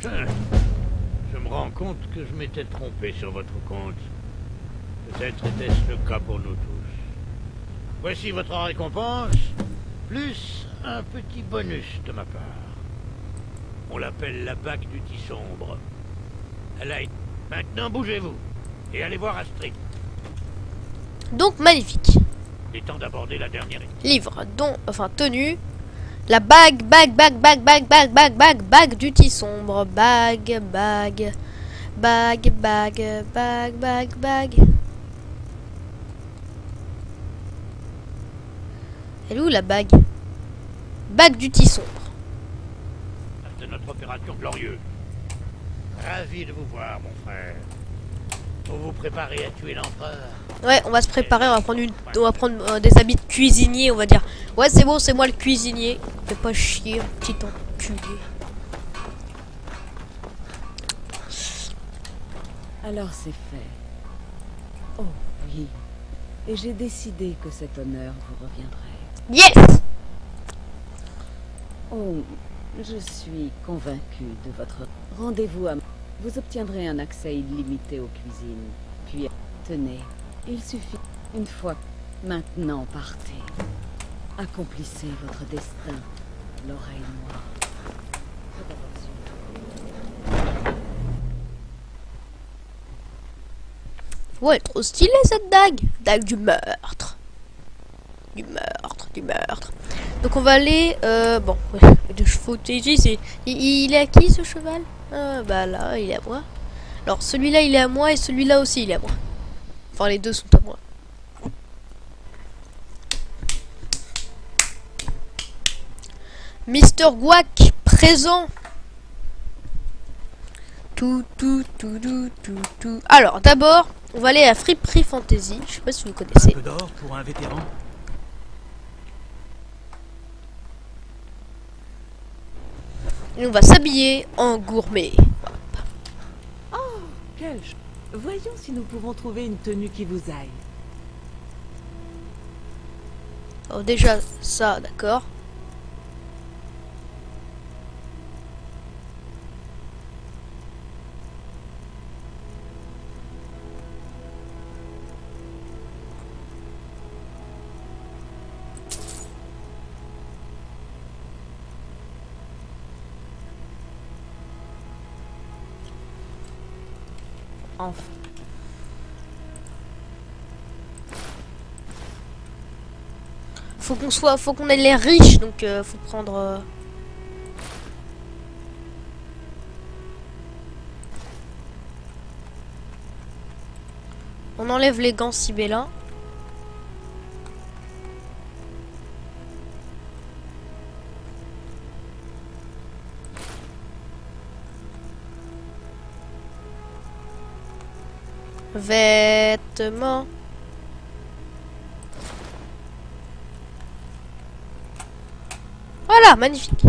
Je me rends compte que je m'étais trompé sur votre compte. Peut-être était-ce le cas pour nous tous. Voici votre récompense, plus un petit bonus de ma part. On l'appelle la bague du Tisombre. Elle a été... Maintenant, bougez-vous et allez voir Astrid. Donc, magnifique. Il est temps d'aborder la dernière étape. Livre, dont... Enfin, tenue. La bague du Tisombre. Bague. Elle est où la bague? Bague du Tisombre. De notre opération glorieuse. Ravi de vous voir, mon frère. Pour vous préparer à tuer l'empereur. Ouais, on va se préparer, on va prendre des habits de cuisinier, on va dire. Ouais, c'est bon, c'est moi le cuisinier. Fais pas chier, petit enculé. Alors c'est fait. Oh oui. Et j'ai décidé que cet honneur vous reviendrait. Yes! Oh, je suis convaincue de votre rendez-vous à... Vous obtiendrez un accès illimité aux cuisines. Puis, tenez, il suffit. Une fois. Maintenant, partez. Accomplissez votre destin, l'oreille noire. Ouais, trop stylé cette dague. Dague du meurtre. Donc on va aller... bon, ouais, de chevaux TJ, c'est... Il est à qui ce cheval? Bah là, il est à moi. Alors celui-là, il est à moi et celui-là aussi, il est à moi. Enfin, les deux sont à moi. Mister Guac, présent. Tout. Alors, d'abord, on va aller à Friperie Fantasy. Je sais pas si vous connaissez. Un peu d'or pour un vétéran. Et on va s'habiller en gourmet. Oh, voyons si nous pouvons trouver une tenue qui vous aille. Alors déjà, ça, d'accord. Enfin. Faut qu'on ait l'air riche, donc faut prendre. On enlève les gants Sibella. Vêtements. Voilà, magnifique.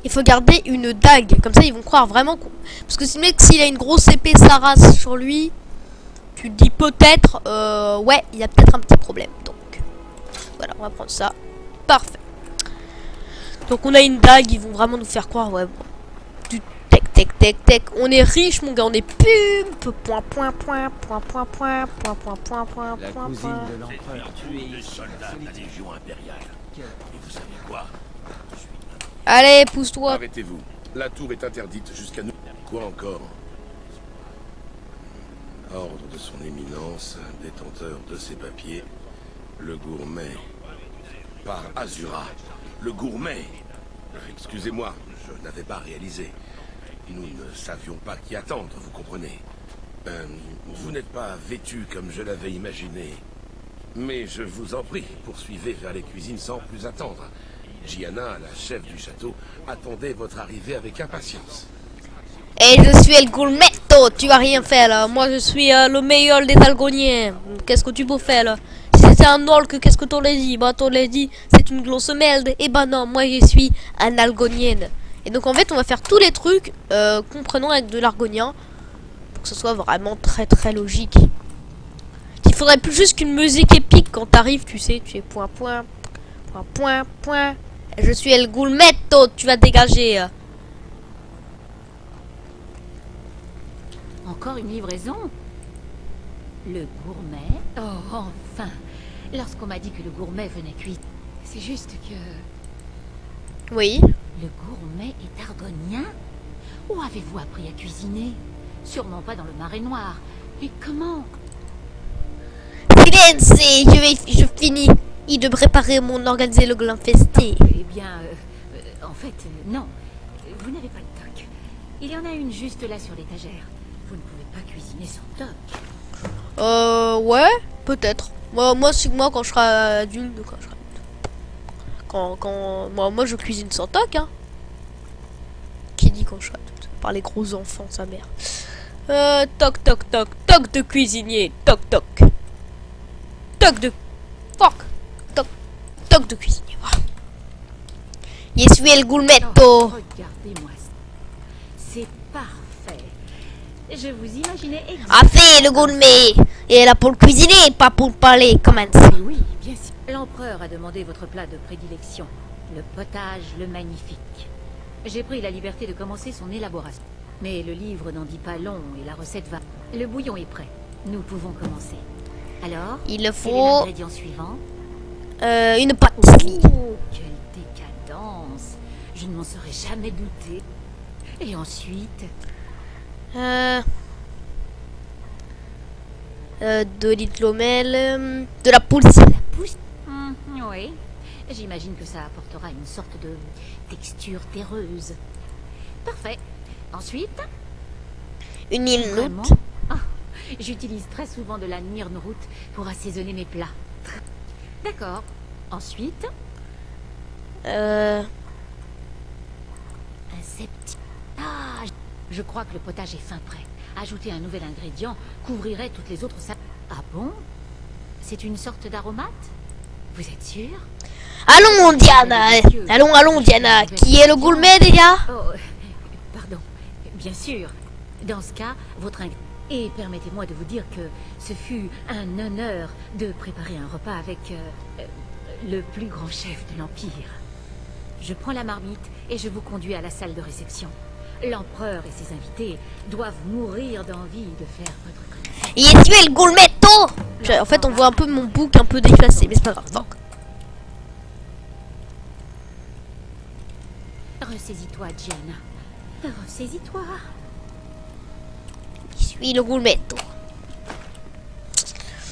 Il faut garder une dague, comme ça ils vont croire vraiment qu'on... Parce que si le mec, s'il a une grosse épée Saras sur lui, tu te dis peut-être, ouais, il y a peut-être un petit problème. Donc, voilà, on va prendre ça. Parfait. Donc on a une dague, ils vont vraiment nous faire croire, ouais, bon, du tech. On est riche, mon gars, on est pump. Point. La cousine de l'empereur. Tuer des soldats de la Légion impériale. Et vous savez quoi? Allez, pousse-toi. Arrêtez-vous. La tour est interdite jusqu'à nous. Quoi encore? Ordre de son éminence, détenteur de ces papiers, le gourmet. Par Azura, le gourmet. Excusez-moi, je n'avais pas réalisé. Nous ne savions pas qui attendre, vous comprenez. Vous n'êtes pas vêtu comme je l'avais imaginé. Mais je vous en prie, poursuivez vers les cuisines sans plus attendre. Gianna, la chef du château, attendait votre arrivée avec impatience. Et je suis El Gourmetto, tu vas rien faire là. Moi je suis le meilleur des Algoniens. Qu'est-ce que tu peux faire là? Si c'était un orc, qu'est-ce que t'en l'as dit? Bah t'en l'as dit, c'est une grosse merde. Et bah non, moi je suis un Algonien. Et donc en fait on va faire tous les trucs comprenant avec de l'argonien. Pour que ce soit vraiment très logique. Il faudrait plus juste qu'une musique épique quand t'arrives, tu sais, tu es point. Et je suis El Gourmetto, tu vas dégager. Encore une livraison? Le gourmet? Oh, enfin! Lorsqu'on m'a dit que le gourmet venait cuire, c'est juste que... Oui. Le gourmet est argonien? Où avez-vous appris à cuisiner? Sûrement pas dans le Marais Noir. Mais comment? Silence! Je finis de préparer organiser le gland festé. Eh bien, en fait, non. Vous n'avez pas le toc. Il y en a une juste là sur l'étagère. Vous ne pouvez pas cuisiner sans toc. Ouais, peut-être. Moi quand je serai adulte, moi je cuisine sans toc, hein. Qui dit quand je serai adulte? Par les gros enfants, sa mère. Toc de cuisinier, toc. Toc de... Fuck. Toc de cuisinier, voilà. Je suis El Gourmetto. Oh, regardez-moi ça. C'est parfait. Je vous imaginais exactement... Ah, fait le gourmet. Et elle est là pour le cuisiner, pas pour le parler, comment ça? Oui, bien sûr. L'empereur a demandé votre plat de prédilection. Le potage, le magnifique. J'ai pris la liberté de commencer son élaboration. Mais le livre n'en dit pas long et la recette va... Le bouillon est prêt. Nous pouvons commencer. Alors, il faut... quel est l'ingrédient suivant? Une pâtisserie. Oh, quelle décadence. Je ne m'en serais jamais douté. Et ensuite... de l'hydromel, de la poulse. Oui. J'imagine que ça apportera une sorte de texture terreuse. Parfait. Ensuite... Une Vraiment nirnout. J'utilise très souvent de la nirnout pour assaisonner mes plats. D'accord. Ensuite... Un septi... Ah, je crois que le potage est fin prêt. Ajouter un nouvel ingrédient couvrirait toutes les autres salades. Ah bon? C'est une sorte d'aromate? Vous êtes sûr? Allons, Diana. Allons, Diana. Qui est le gourmet déjà? Oh, pardon. Bien sûr. Dans ce cas, votre ingrédient... Et permettez-moi de vous dire que ce fut un honneur de préparer un repas avec le plus grand chef de l'Empire. Je prends la marmite et je vous conduis à la salle de réception. L'empereur et ses invités doivent mourir d'envie de faire votre connaissance. Y es-tu el gourmetto? En fait, on voit un peu mon bouc un peu déclassé, mais c'est pas grave. Donc. Ressaisis-toi, Gianna. Ressaisis-toi. Je suis le gourmetto.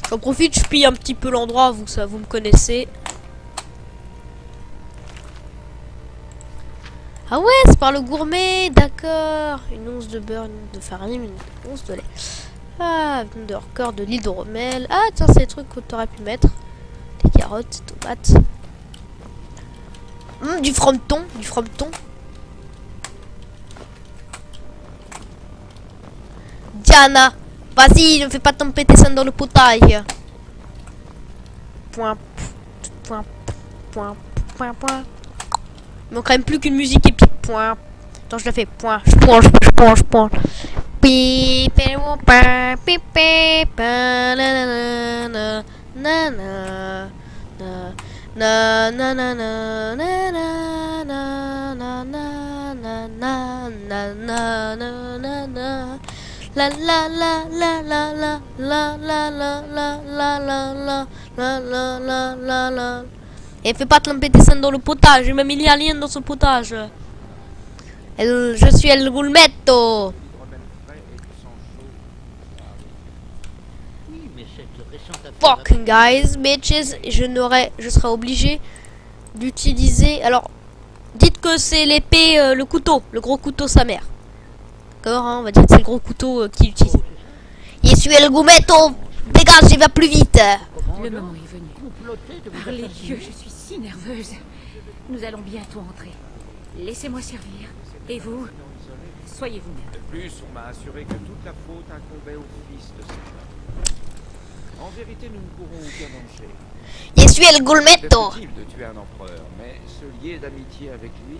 J'en profite, je pille un petit peu l'endroit, vous me connaissez. Ah ouais, c'est par le gourmet, d'accord. Une once de beurre, une once de farine, une once de lait. Ah, de cœur de l'hydromel. Ah, tiens, c'est les trucs que t'aurais pu mettre. Des carottes, des tomates. Du frometon, du frometon. Diana, vas-y, ne fais pas tomber tes seins dans le potail. Point, point, point, point, point. Il manque quand même plus qu'une musique épique. Point. Attends, je la fais. Point. Je point. La la la la la la la la la la la la la la la. Et fais pas tremper tes seins dans le potage, même il y a rien dans ce potage. Je suis el gourmetto. Fucking guys, bitches, je serai obligé d'utiliser. Alors, dites que c'est l'épée, le couteau, le gros couteau sa mère. D'accord, hein, on va dire que c'est le gros couteau qu'il utilise. Je suis el gourmetto. Dégage, il va plus vite. Le moment est venu. Par les dieux, je suis si nerveuse. Nous allons bientôt entrer. Laissez-moi servir. Et vous, soyez vous-même. De plus, on m'a assuré que toute la faute incombait au fils de cet homme. En vérité, nous ne pourrons aucun danger. Je suis el gourmetto. C'est possible de tuer un empereur, mais se lier d'amitié avec lui,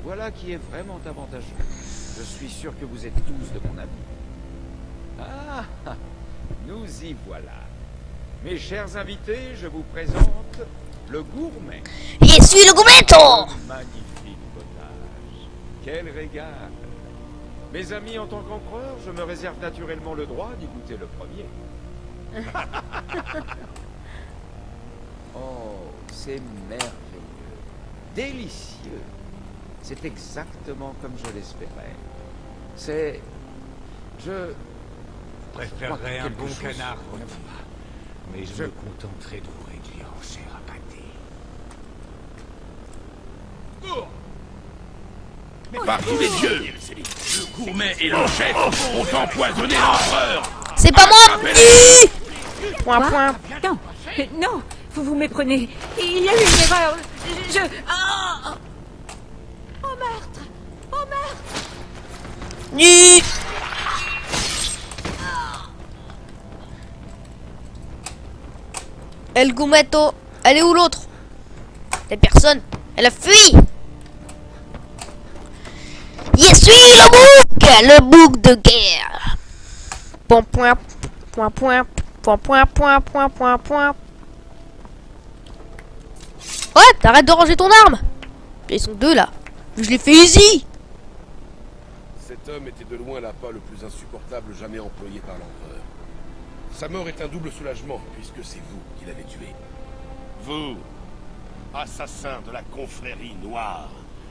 voilà qui est vraiment avantageux. Je suis sûr que vous êtes tous de mon avis. Ah, nous y voilà. Mes chers invités, je vous présente le gourmet. Je suis le gourmetto. Magnifique potage. Quel régal. Mes amis, en tant qu'empereur, je me réserve naturellement le droit d'y goûter le premier. Oh, c'est merveilleux. Délicieux. C'est exactement comme je l'espérais. C'est... Je préférerais un bon canard, mais je me contenterai de vous réduire en chair à pâté. Par tous les dieux, le gourmet et le chef ont empoisonné l'empereur. C'est pas moi. Point, point. Non, non, vous vous méprenez. Il y a eu une erreur. Oh meurtre. Oh meurtre. Ni. El gourmetto. Elle est où l'autre? La personne. Elle a fui. Je suis le bouc de guerre. Point, point, point, point, point, point, point, point, point, point. Ouais, t'arrêtes de ranger ton arme. Ils sont deux là. Je l'ai fait easy. Cet homme était de loin l'appât le plus insupportable jamais employé par l'empereur. Sa mort est un double soulagement, puisque c'est vous qui l'avez tué. Vous, assassin de la confrérie noire,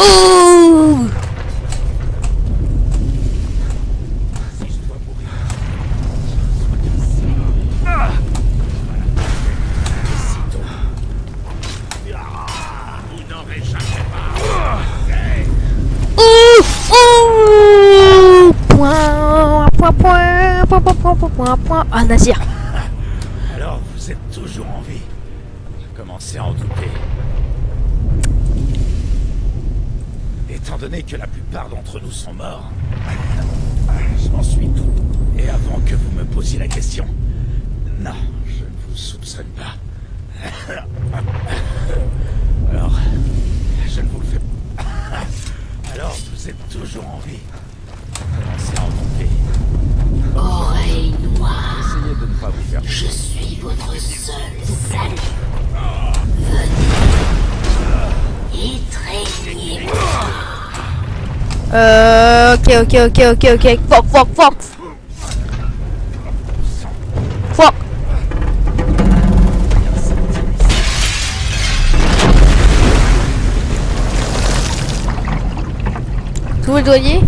Oh! Vous n'en réchapperez pas. Point. Ah, Nazir. Alors, vous êtes toujours en vie. Je commençais à en douter. Étant donné que la plupart d'entre nous sont morts, je m'en suis tout. Et avant que vous me posiez la question, non, je ne vous soupçonne pas. Alors, je ne vous le fais pas. Alors, vous êtes toujours en vie. Commencez à en douter. Oreille noire. Essayez de ne pas vous faire. Je suis votre seul salut. Venez. Étreignez-moi. Ok. Fuck. Tout le douanier.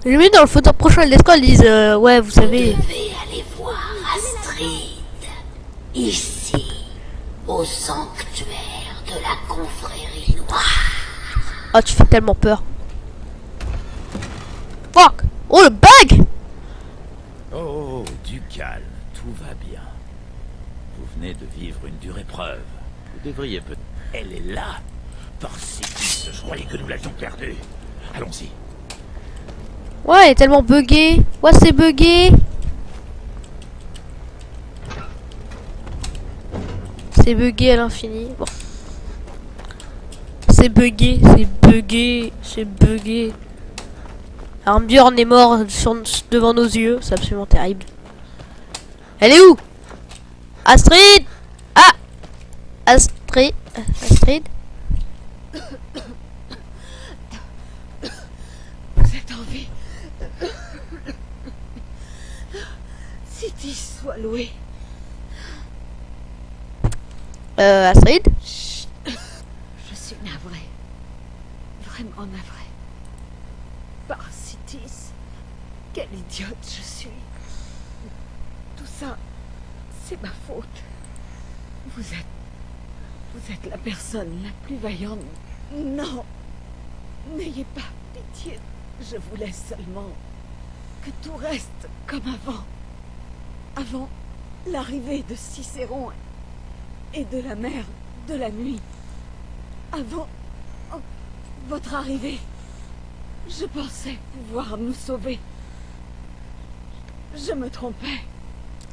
J'ai mis dans le photo prochain de l'escole, ils disent ouais, vous savez. Vous devez aller voir Astrid. Ici, au sanctuaire de la confrérie noire. Oh, tu fais tellement peur. Fuck! Oh, le bug! Oh, du calme, tout va bien. Vous venez de vivre une dure épreuve. Vous devriez peut-être... Elle est là. Parsitis, je croyais que nous l'avions perdue. Allons-y. Ouais, elle est tellement buggée. Ouais, c'est buggé. C'est buggé à l'infini. Bon. C'est buggé. Armbjorn est mort devant nos yeux. C'est absolument terrible. Elle est où? Astrid! Ah! Astrid? Vous êtes en vie. City soit loué. Astrid? Chut. Je suis navrée. Vraiment navrée. Parasitis. Quelle idiote je suis. Tout ça, c'est ma faute. Vous êtes la personne la plus vaillante. Non. N'ayez pas pitié. Je voulais seulement que tout reste comme avant. Avant l'arrivée de Cicéron et de la mère de la nuit. Avant votre arrivée, je pensais pouvoir nous sauver. Je me trompais.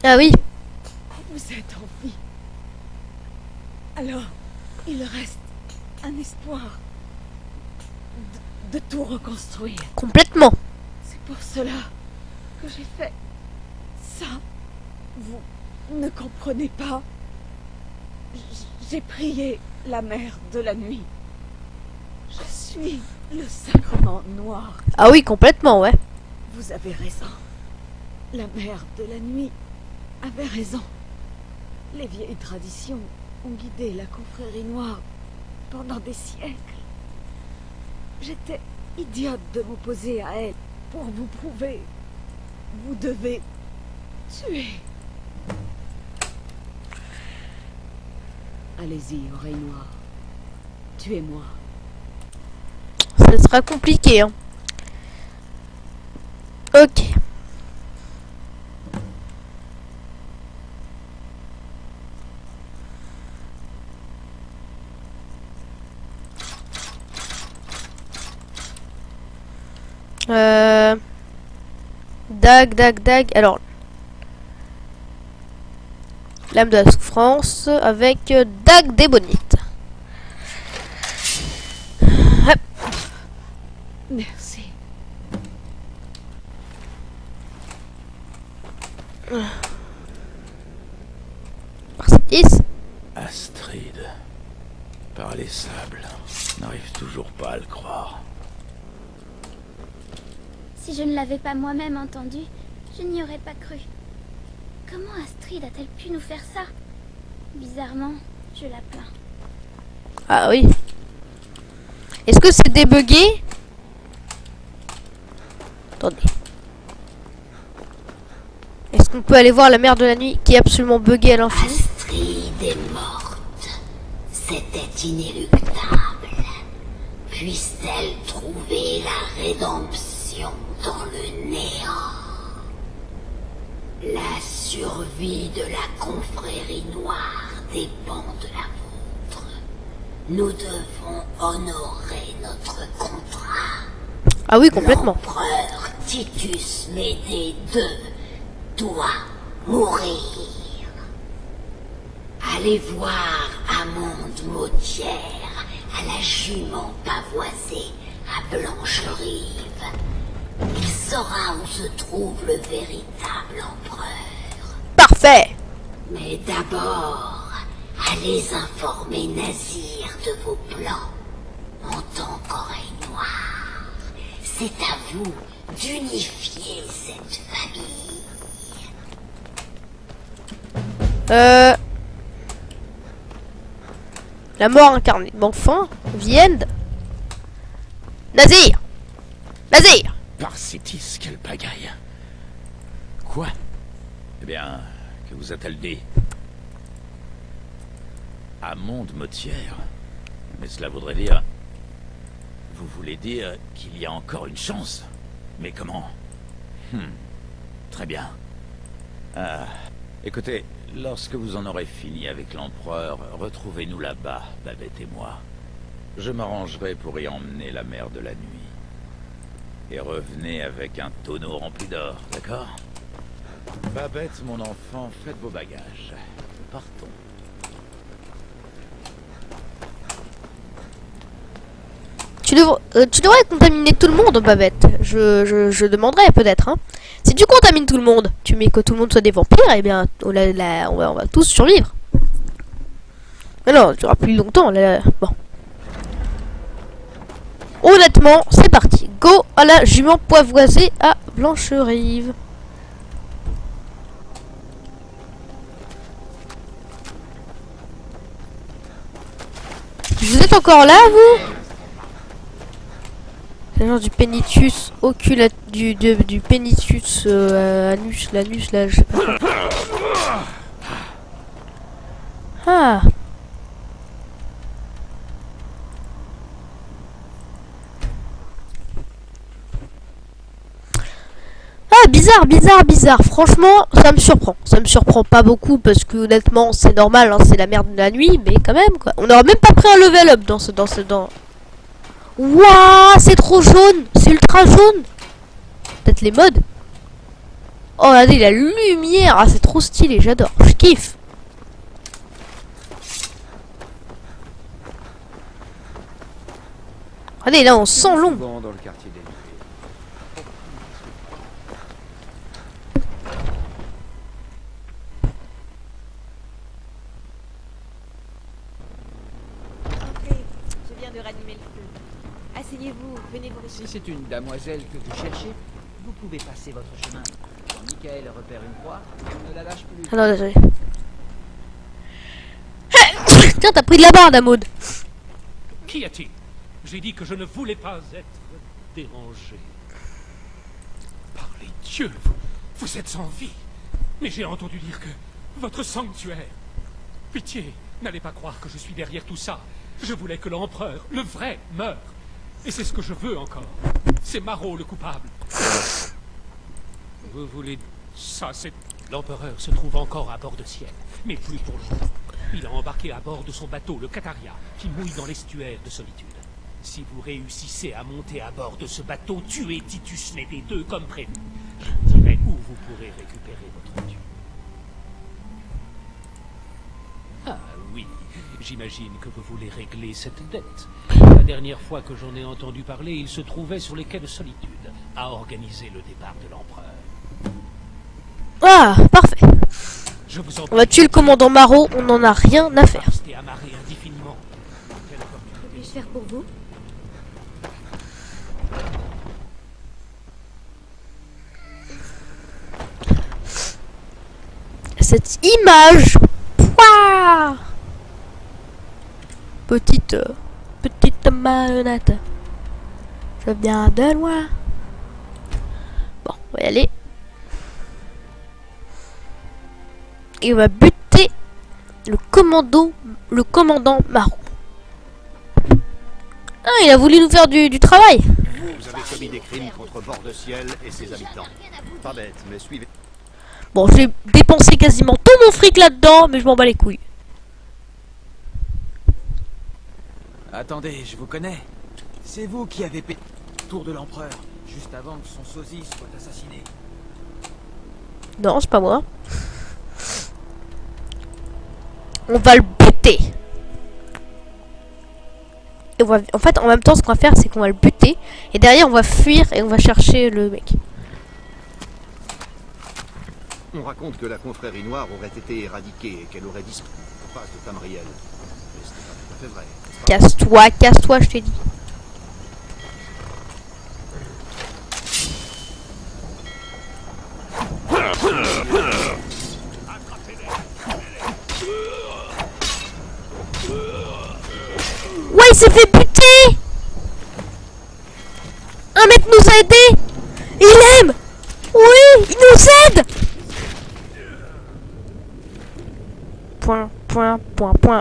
Ah oui. Vous êtes en vie. Alors, il reste un espoir de tout reconstruire. Complètement. C'est pour cela que j'ai fait ça. Vous ne comprenez pas. J'ai prié la mère de la nuit. Je suis le sacrement noir. Ah oui, complètement, ouais. Vous avez raison. La mère de la nuit avait raison. Les vieilles traditions ont guidé la confrérie noire pendant des siècles. J'étais idiote de m'opposer à elle. Pour vous prouver, vous devez tuer. Allez-y, oreille noire. Tuez-moi. Ça sera compliqué, hein. Ok. Dag. Alors, lame de la souffrance avec Dag d'ébonite. Hop. Merci. Parsitis. Astrid, par les sables, Je n'arrive toujours pas à le croire. Si je ne l'avais pas moi-même entendu, je n'y aurais pas cru. Comment Astrid a-t-elle pu nous faire ça? Bizarrement, je la plains. Ah oui. Est-ce que c'est débugué? Attendez. Est-ce qu'on peut aller voir la mère de la nuit qui est absolument buggée à l'infini? Astrid est morte. C'était inéluctable. Puisse-t-elle trouver la rédemption dans le néant? La survie de la confrérie noire dépend de la vôtre. Nous devons honorer notre contrat. Ah oui, complètement. L'empereur Titus Médée II doit mourir. Allez voir Amonde Mautière à la jument pavoisée à Blancherive. Il saura où se trouve le véritable empereur. Parfait. Mais d'abord, allez informer Nazir de vos plans en tant qu'oreille noire. C'est à vous d'unifier cette famille. La mort incarnée. Bon, enfin, vienne. Nazir. Nazir. Parcitis, quelle pagaille. Quoi? Eh bien, que vous a-t-elle dit? Amonde Mautière? Mais cela voudrait dire... Vous voulez dire qu'il y a encore une chance? Mais comment? Très bien. Écoutez, lorsque vous en aurez fini avec l'empereur, retrouvez-nous là-bas, Babette et moi. Je m'arrangerai pour y emmener la mère de la nuit. Et revenez avec un tonneau rempli d'or, d'accord? Babette, mon enfant, faites vos bagages. Partons. Tu devrais contaminer tout le monde, Babette. Je demanderais peut-être. Hein. Si tu contamines tout le monde, tu mets que tout le monde soit des vampires, eh bien, on va tous survivre. Mais non, tu auras plus longtemps. Là. Bon. Honnêtement, c'est parti. Go à la jument pavoisée à Blancherive. Vous êtes encore là, vous? C'est genre du pénitus oculat... du pénitus anus, l'anus, là, je sais pas. Ah. Ah, bizarre. Franchement, ça me surprend. Ça me surprend pas beaucoup parce que honnêtement, c'est normal, hein, c'est la merde de la nuit, mais quand même, quoi. On n'aura même pas pris un level up dans ce... Waouh, c'est trop jaune. C'est ultra jaune. Peut-être les modes. Oh, regardez la lumière. Ah, c'est trop stylé, j'adore. Je kiffe. Regardez, là, on sent long. Dans le quartier des... Je viens de ranimer le feu. Asseyez-vous, venez vous Si c'est une damoiselle que vous cherchez, vous pouvez passer votre chemin. Quand Michael repère une proie, on ne la lâche plus. Ah non, désolé. Tiens, t'as pris de la barre, Damode. Qu'y a-t-il? J'ai dit que je ne voulais pas être dérangé. Par les dieux, vous êtes en vie. Mais j'ai entendu dire que votre sanctuaire... Pitié, n'allez pas croire que je suis derrière tout ça. Je voulais que l'empereur, le vrai, meure. Et c'est ce que je veux encore. C'est Marot le coupable. Vous voulez... Ça, c'est... L'empereur se trouve encore à bord de Ciel, mais plus pour longtemps. Il a embarqué à bord de son bateau, le Cataria, qui mouille dans l'estuaire de Solitude. Si vous réussissez à monter à bord de ce bateau, tuez Titus Médée II comme prévu. Je vous dirai où vous pourrez récupérer votre dieu. Ah oui, j'imagine que vous voulez régler cette dette. La dernière fois que j'en ai entendu parler, il se trouvait sur les quais de Solitude, à organiser le départ de l'empereur. Ah, parfait. Je vous en On va tuer le commandant Marot, on n'en a rien à faire. puis-je faire pour vous? Cette image. Pouah, petite marionnette. Je viens de loin. Bon, on va y aller. Et on va buter le commandant Marot. Ah, il a voulu nous faire du travail. Vous avez commis des crimes contre Bord-de-Ciel et ses habitants. Pas bête, mais suivez. Bon, j'ai dépensé quasiment tout mon fric là-dedans, mais je m'en bats les couilles. Attendez, je vous connais. C'est vous qui avez pété le tour de l'empereur, juste avant que son sosie soit assassiné. Non, c'est pas moi. On va le buter. Et on va, en fait, en même temps, ce qu'on va faire, c'est qu'on va le buter. Et derrière, on va fuir et on va chercher le mec. On raconte que la confrérie noire aurait été éradiquée et qu'elle aurait disparu en face de Tamriel. Mais ce n'est pas tout à fait vrai. Casse-toi, casse-toi, je t'ai dit. Ouais, il s'est fait buter. Un mec nous a aidés. Il aime. Oui, il nous aide. Point.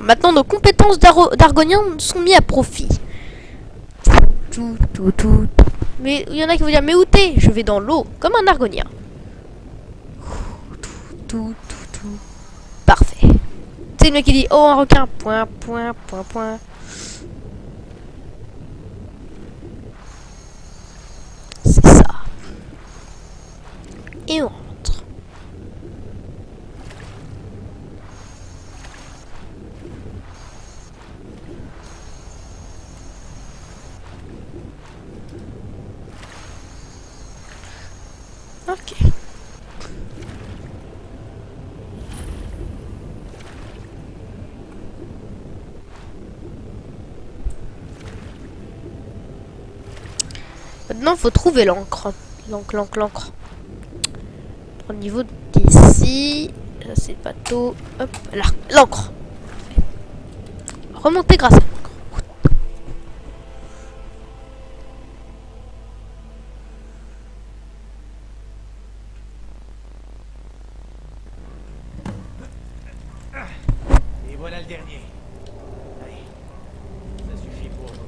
Maintenant, nos compétences d'argonien sont mises à profit. Tout. Mais il y en a qui vont dire, mais où t'es? Je vais dans l'eau, comme un argonien. Tout. Parfait. C'est le mec qui dit, oh, un requin. Point. C'est ça. Et on rentre. Ok. Maintenant, faut trouver l'encre. L'encre. Au niveau d'ici, ça c'est le bateau. Hop, là, l'encre. Remonter grâce à l'encre. Et voilà le dernier. Allez, ça suffit pour aujourd'hui.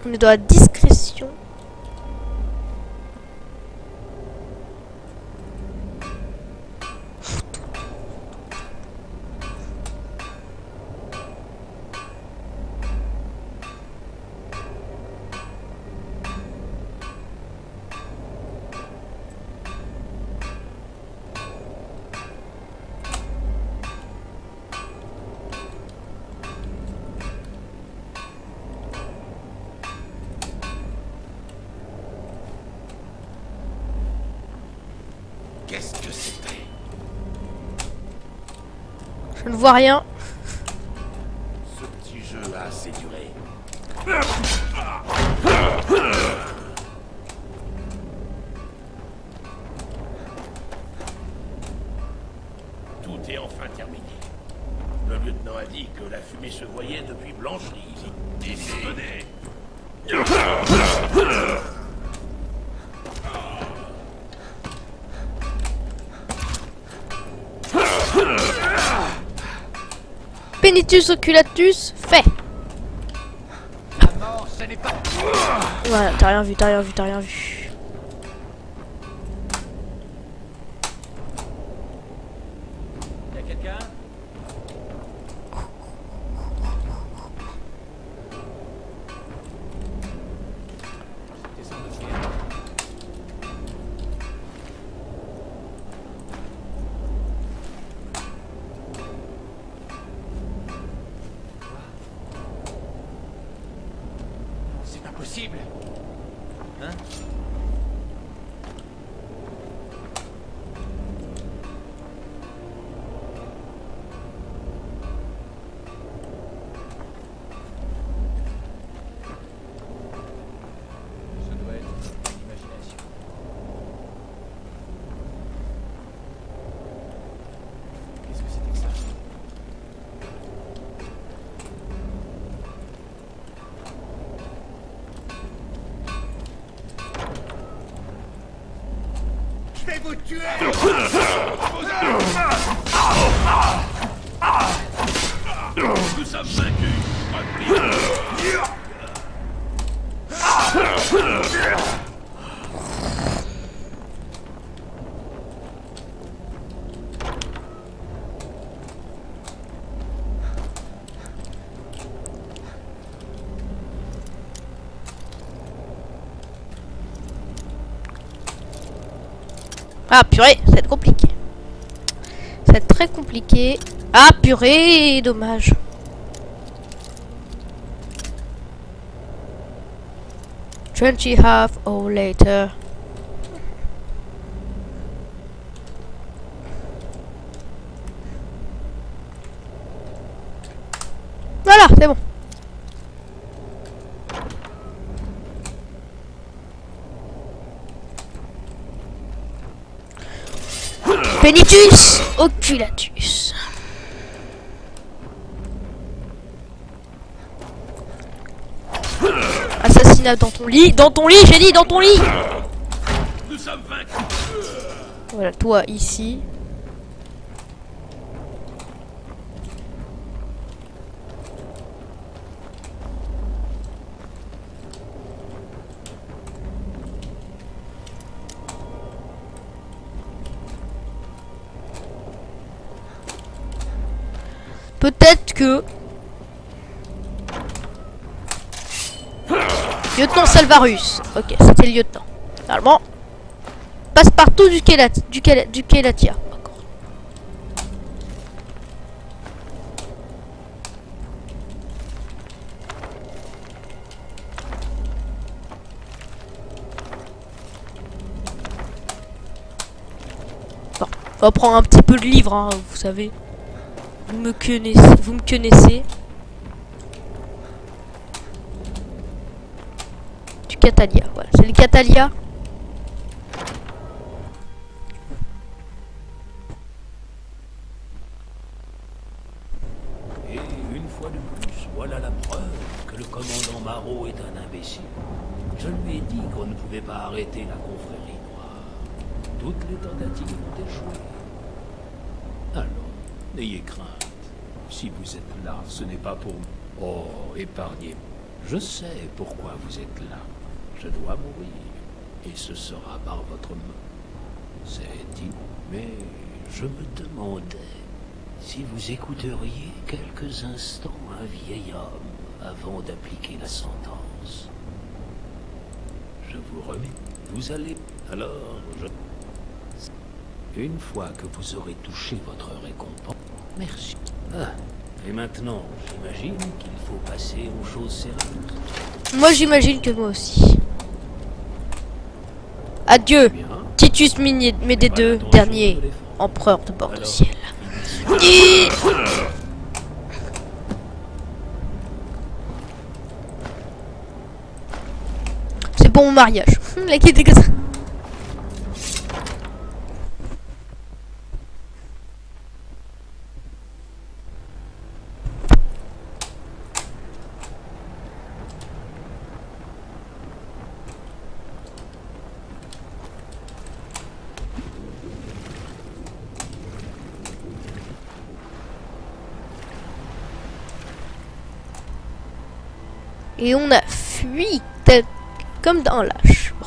On est dans la discrétion. Qu'est-ce que c'était? Je ne vois rien. Ce petit jeu a assez duré. Tout est enfin terminé. Le lieutenant a dit que la fumée se voyait depuis Blancherie. Ici, venez. Penitus oculatus, fait. La mort, ce n'est pas... Voilà, t'as rien vu, t'as rien vu, t'as rien vu. Y'a quelqu'un? C'est pas possible. Hein? Ça doit être une imagination. Qu'est-ce que c'était que ça? Je vais vous tuer! Nous sommes vaincus. Ah purée, ça va être compliqué. Ça va être très compliqué. Ah purée, dommage. Twenty half hour later. Voilà, c'est bon. Penitus oculatus. Assassinat dans ton lit, j'ai dit dans ton lit. Nous sommes vaincus. Voilà, toi ici. Peut-être que lieutenant Salvarus. Ok, c'était le lieutenant. Normalement, passe partout du Kelatia. D'accord. Bon, on va prendre un petit peu de livre, hein, vous savez. Vous me connaissez. Du Catalia, voilà, c'est le Catalia. Et une fois de plus, voilà la preuve que le commandant Marot est un imbécile. Je lui ai dit qu'on ne pouvait pas arrêter la confrérie noire. Toutes les tentatives ont échoué. Alors, n'ayez crainte. Si vous êtes là, ce n'est pas pour... Oh, épargnez. Je sais pourquoi vous êtes là. Je dois mourir. Et ce sera par votre mort. C'est dit. Mais je me demandais si vous écouteriez quelques instants un vieil homme avant d'appliquer la sentence. Je vous remets. Vous allez... Alors, une fois que vous aurez touché votre récompense... Merci. Ah, et maintenant, j'imagine qu'il faut passer aux choses sérieuses. Moi, j'imagine que moi aussi. Adieu, Titus Médée, dernier empereur de bord de ciel. C'est bon, mon mariage. La qui était comme ça. Et on a fui tel comme dans un lâche. Bon.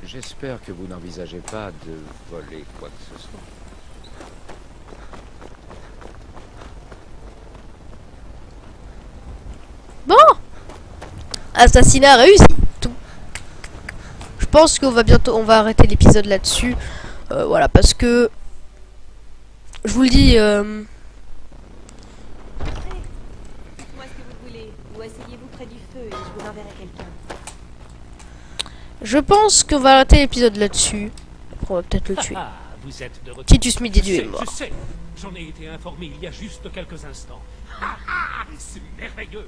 J'espère que vous n'envisagez pas de voler quoi que ce soit. Bon, assassinat réussi. Tout. Je pense qu'on va bientôt, on va arrêter l'épisode là-dessus. Voilà, parce que je vous le dis. Dites-moi ce que vous voulez, ou asseyez-vous près du feu et je vous enverrai quelqu'un. Je pense qu'on va arrêter l'épisode là-dessus. Après, on va peut-être le tuer. Vous êtes de retour. Titus Mididu est mort. Je sais, j'en ai été informé il y a juste quelques instants. C'est merveilleux.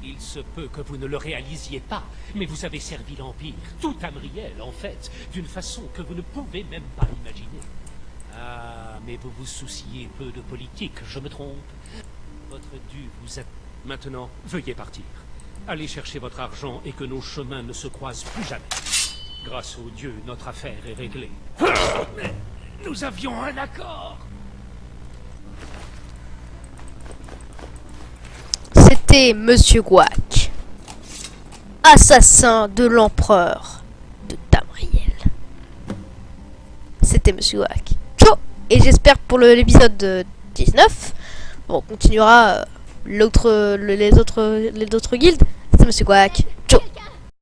Il se peut que vous ne le réalisiez pas, mais vous avez servi l'Empire, tout Tamriel en fait, d'une façon que vous ne pouvez même pas imaginer. Ah, mais vous vous souciez peu de politique, je me trompe. Votre dû vous a... Maintenant, veuillez partir. Allez chercher votre argent et que nos chemins ne se croisent plus jamais. Grâce aux dieux, notre affaire est réglée. Nous avions un accord. C'était Monsieur Gouac, assassin de l'empereur de Tamriel. C'était Monsieur Gouac. Ciao. Et j'espère pour l'épisode 19, bon, on continuera les autres guildes. C'est Monsieur Gouac.